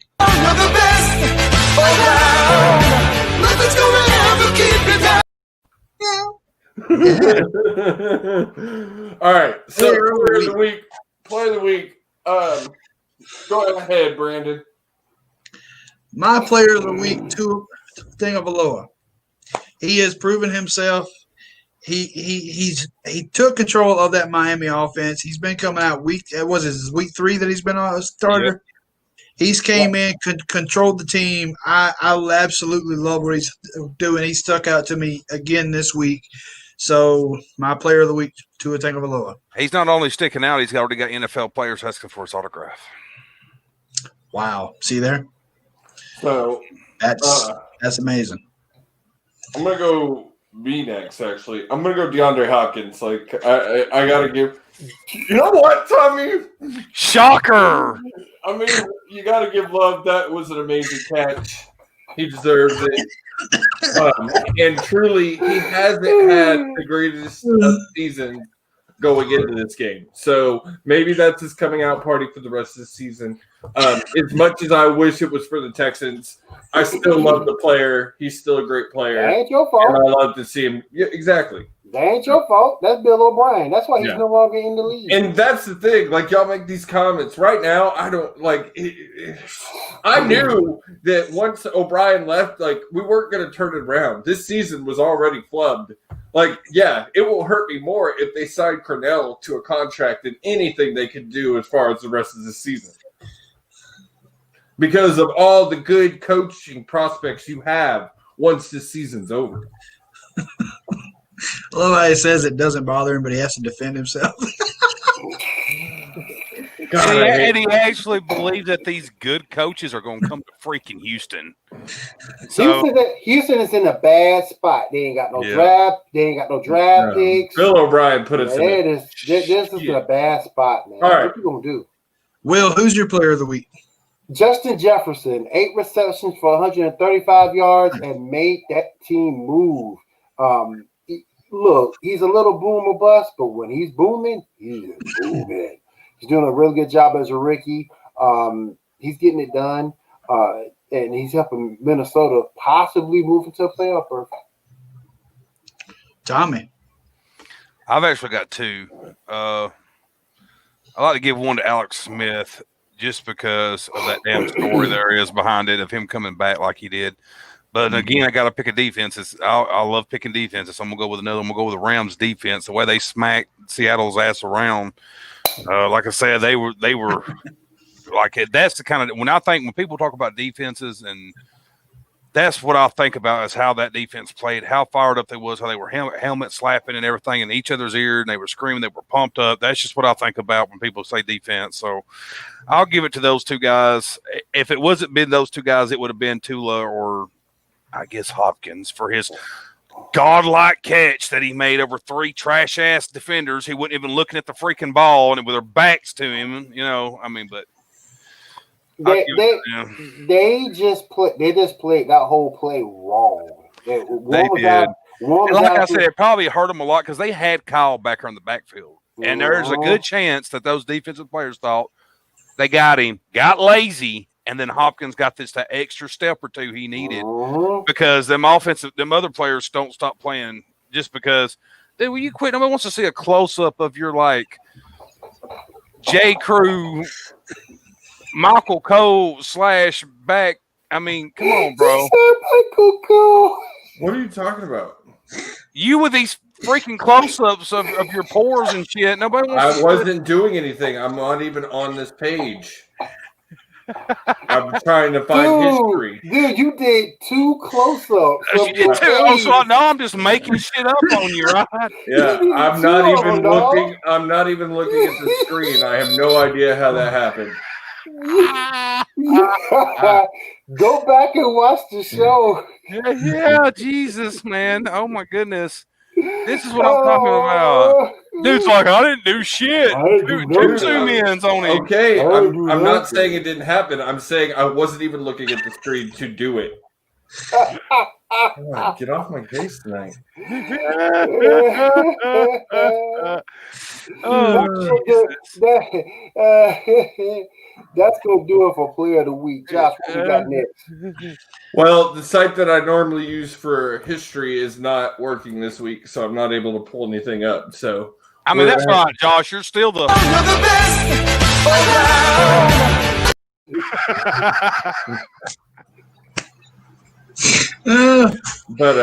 All right. So Player of the player of the week. Player of the week. Go ahead, Brandon. My player of the week, Tagovailoa. He has proven himself. He took control of that Miami offense. He's been coming out week 3 that he's been a starter. He's came in, controlled the team. I absolutely love what he's doing. He stuck out to me again this week. So my player of the week, Tua Tagovailoa. He's not only sticking out, he's already got NFL players asking for his autograph. Wow, see there? So That's amazing. I'm gonna go me next. Actually, I'm gonna go DeAndre Hopkins. Like I gotta give. You know what, Tommy? Shocker! I mean, you gotta give love. That was an amazing catch. He deserves it. And truly, he hasn't had the greatest season going into this game. So maybe that's his coming out party for the rest of the season. As much as I wish it was for the Texans, I still love the player. He's still a great player. That ain't your fault. And I love to see him. Yeah, exactly. That ain't your fault. That's Bill O'Brien. That's why he's Yeah. no longer in the league. And that's the thing. Like, y'all make these comments. Right now, I don't like I knew that once O'Brien left, like, we weren't going to turn it around. This season was already flubbed. Like, yeah, it will hurt me more if they signed Cornell to a contract than anything they could do as far as the rest of the season. Because of all the good coaching prospects you have once this season's over. I love how he says it doesn't bother him, but he has to defend himself. God, I hate And he actually believes that these good coaches are going to come to freaking Houston. So Houston is in a bad spot. They ain't got no Yeah. draft. They ain't got no draft picks. Bill O'Brien put us in This it. is in a bad spot, man. All right. What you gonna do? Will, who's your player of the week? Justin Jefferson, 8 receptions for 135 yards and made that team move. Look, he's a little boom or bust, but when he's booming, he's booming. He's doing a really good job as a rookie. He's getting it done, and he's helping Minnesota possibly move into a playoff berth. Tommy. I've actually got two. I like to give one to Alex Smith just because of that damn story there is behind it of him coming back like he did. But again, I got to pick a defense. I love picking defenses. So I'm gonna go with another. I'm gonna go with the Rams defense. The way they smacked Seattle's ass around. Like I said, they were like that's the kind of when people talk about defenses, and that's what I think about is how that defense played, how fired up they was, how they were helmet slapping and everything in each other's ear, and they were screaming, they were pumped up. That's just what I think about when people say defense. So I'll give it to those two guys. If it wasn't been those two guys, it would have been Tula or I guess Hopkins for his godlike catch that he made over 3 trash ass defenders who wasn't even looking at the freaking ball and with their backs to him. But They just played that whole play wrong. They did. And like I said, it probably hurt them a lot because they had Kyle back on the backfield. And there's a good chance that those defensive players thought they got him, got lazy, and then Hopkins got that extra step or two he needed because them other players don't stop playing just because. Dude, will you quit? Nobody wants to see a close-up of your, like, J. Crew, Michael Cole / back. I mean, come on, bro. Michael Cole. What are you talking about? You with these freaking close-ups of your pores and shit. Nobody wants I wasn't doing anything. I'm not even on this page. I'm trying to find history. Dude, you did 2 close-ups. So now I'm just making shit up on you, right? Yeah, I'm not even looking. I'm not even looking at the screen. I have no idea how that happened. Go back and watch the show. Yeah, Jesus, man. Oh my goodness. This is what I'm talking about. Dude's like, I didn't do shit. Two zoom ins on it. Okay, I'm not saying it didn't happen. I'm saying I wasn't even looking at the screen to do it. Oh, get off my case tonight. That's going to do it for Player of the Week. Josh, what we got next? Well, the site that I normally use for history is not working this week, so I'm not able to pull anything up. So, I mean, that's right, Josh. You're still the but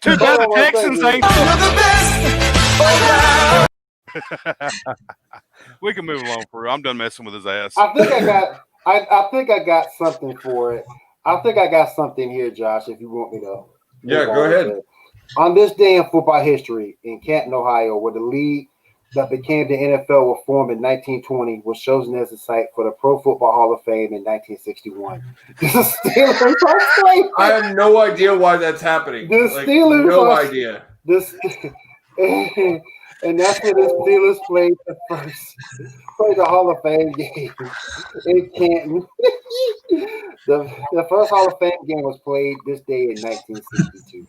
too bad the Texans ain't We can move along for real. I'm done messing with his ass. I think I got something for it. I think I got something here, Josh, if you want me to. Yeah, go ahead. On this day in football history in Canton, Ohio, where the league that became the NFL was formed in 1920, was chosen as the site for the Pro Football Hall of Fame in 1961. The Steelers are playing. I have no idea why that's happening. The Steelers no idea. And that's where the Steelers played the Hall of Fame game in Canton. The first Hall of Fame game was played this day in 1962.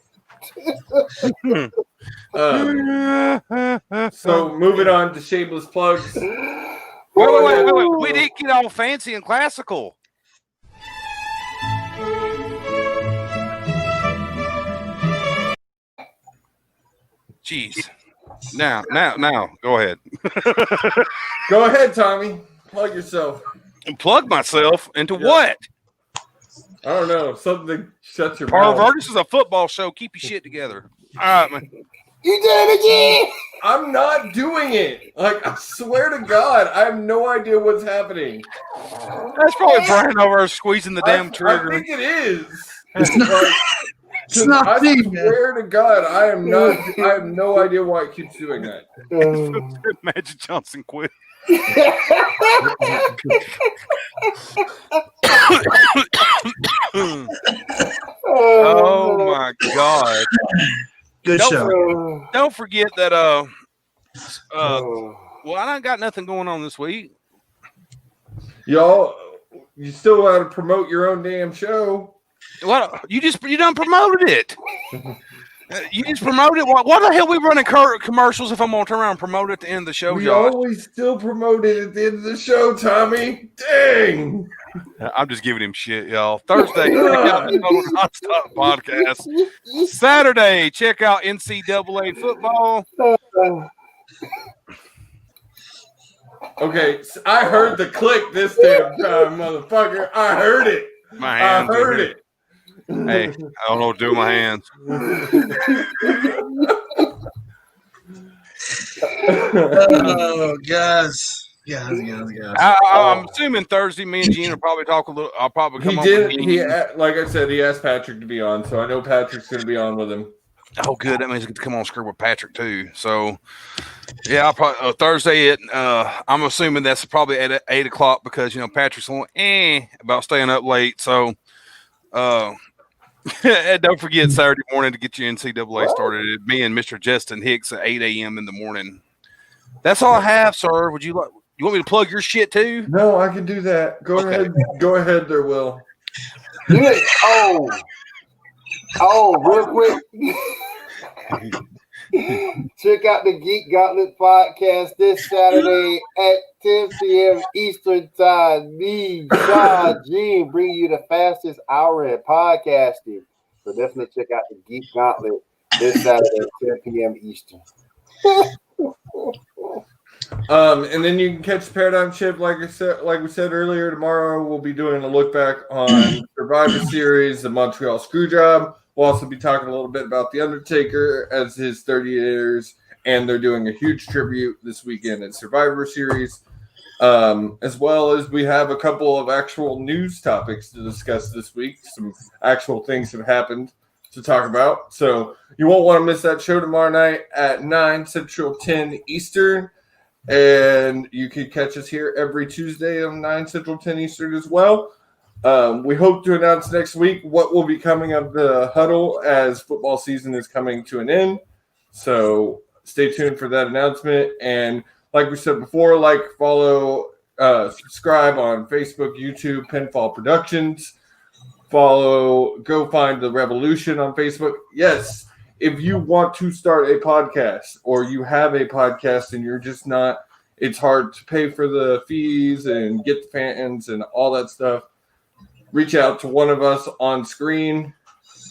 So moving on to shameless plugs. Wait. We didn't get all fancy and classical. Jeez. Now, go ahead. Go ahead, Tommy. Plug yourself. And plug myself into what? I don't know. Something shut your Carver, mouth. this is a football show. Keep your shit together. All right, man. You did it again. I'm not doing it. Like, I swear to God, I have no idea what's happening. That's probably Brian over there squeezing the damn trigger. I think it is. It's not. It's not I me, swear to God, I am not. I have no idea why it keeps doing that. Magic Johnson quit. Oh my God! Good show. Don't forget that. Well, I done got nothing going on this week. Y'all, you still got to promote your own damn show. What you done promoted it? You just promoted it. Why the hell we running commercials if I'm gonna turn around and promote it at the end of the show, We Josh? always still promote it at the end of the show, Tommy. Dang! I'm just giving him shit, y'all. Thursday, check out the Total Nonstop podcast. Saturday, check out NCAA football. Okay, so I heard the click this damn time, motherfucker. I heard it. My hands. I heard it. Hey, I don't know what to do with my hands. Oh, guys. I'm assuming Thursday, me and Gene will probably talk a little. I'll probably come He on. did. Like I said, he asked Patrick to be on, so I know Patrick's going to be on with him. Oh, good. That means I get to come on screw with Patrick too. So, yeah, I'll probably Thursday. I'm assuming that's probably at 8 o'clock because Patrick's on about staying up late. So, and don't forget Saturday morning to get your NCAA started. Me and Mr. Justin Hicks at 8 a.m. in the morning. That's all I have, sir. Would you like? You want me to plug your shit too? No, I can do that. Go Okay. ahead. Go ahead there, Will. Real quick. Check out the Geek Gauntlet podcast this Saturday at 10 p.m. Eastern Time. Me, Shaw, Gene, bring you the fastest hour in podcasting. So definitely check out the Geek Gauntlet this Saturday at 10 p.m. Eastern. And then you can catch Paradigm Shift, like we said earlier. Tomorrow we'll be doing a look back on Survivor Series, the Montreal Screwjob. We'll also be talking a little bit about The Undertaker as his 30 years, and they're doing a huge tribute this weekend at Survivor Series, as well as we have a couple of actual news topics to discuss this week. Some actual things have happened to talk about. So you won't want to miss that show tomorrow night at 9 Central, 10 Eastern. And you can catch us here every Tuesday on 9 Central, 10 Eastern as well. We hope to announce next week what will be coming of the Huddle as football season is coming to an end. So stay tuned for that announcement. And like we said before, follow, subscribe on Facebook, YouTube, Pinfall Productions. Go find The Revolution on Facebook. Yes, if you want to start a podcast or you have a podcast and you're just not, it's hard to pay for the fees and get the fans and all that stuff, reach out to one of us on screen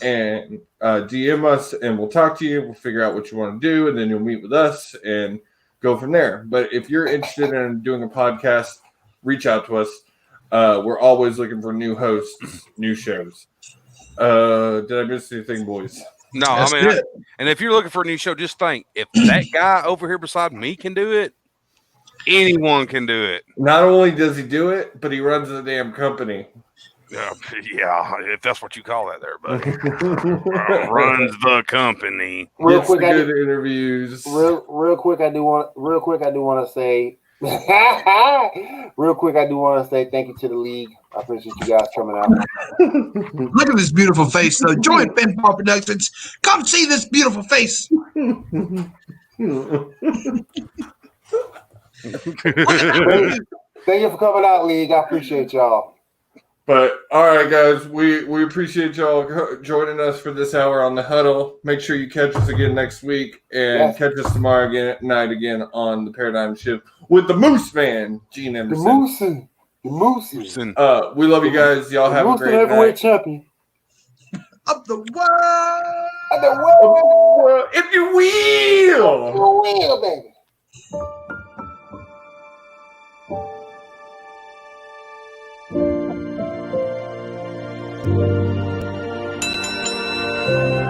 and DM us, and we'll talk to you. We'll figure out what you want to do, and then you'll meet with us and go from there. But if you're interested in doing a podcast, reach out to us. We're always looking for new hosts, new shows. Did I miss anything, boys? No, That's I mean, good. and if you're looking for a new show, just think if that guy over here beside me can do it, anyone can do it. Not only does he do it, but he runs the damn company. Yeah, if that's what you call that there, buddy. Runs the company. Real Gets quick, the good interviews. Real quick, I do want to say. Real quick, I do want to say thank you to the league. I appreciate you guys coming out. Look at this beautiful face, though. Join Pinball Productions. Come see this beautiful face. Thank you for coming out, league. I appreciate y'all. But all right, guys, we appreciate y'all joining us for this hour on the Huddle. Make sure you catch us again next week, and catch us tomorrow night again on the Paradigm Shift with the Moose Man, Gene Emerson. The Moose. We love you guys. Y'all have a great night. Heavyweight champion Of the world. of the world. If you will. You will, baby. Thank you.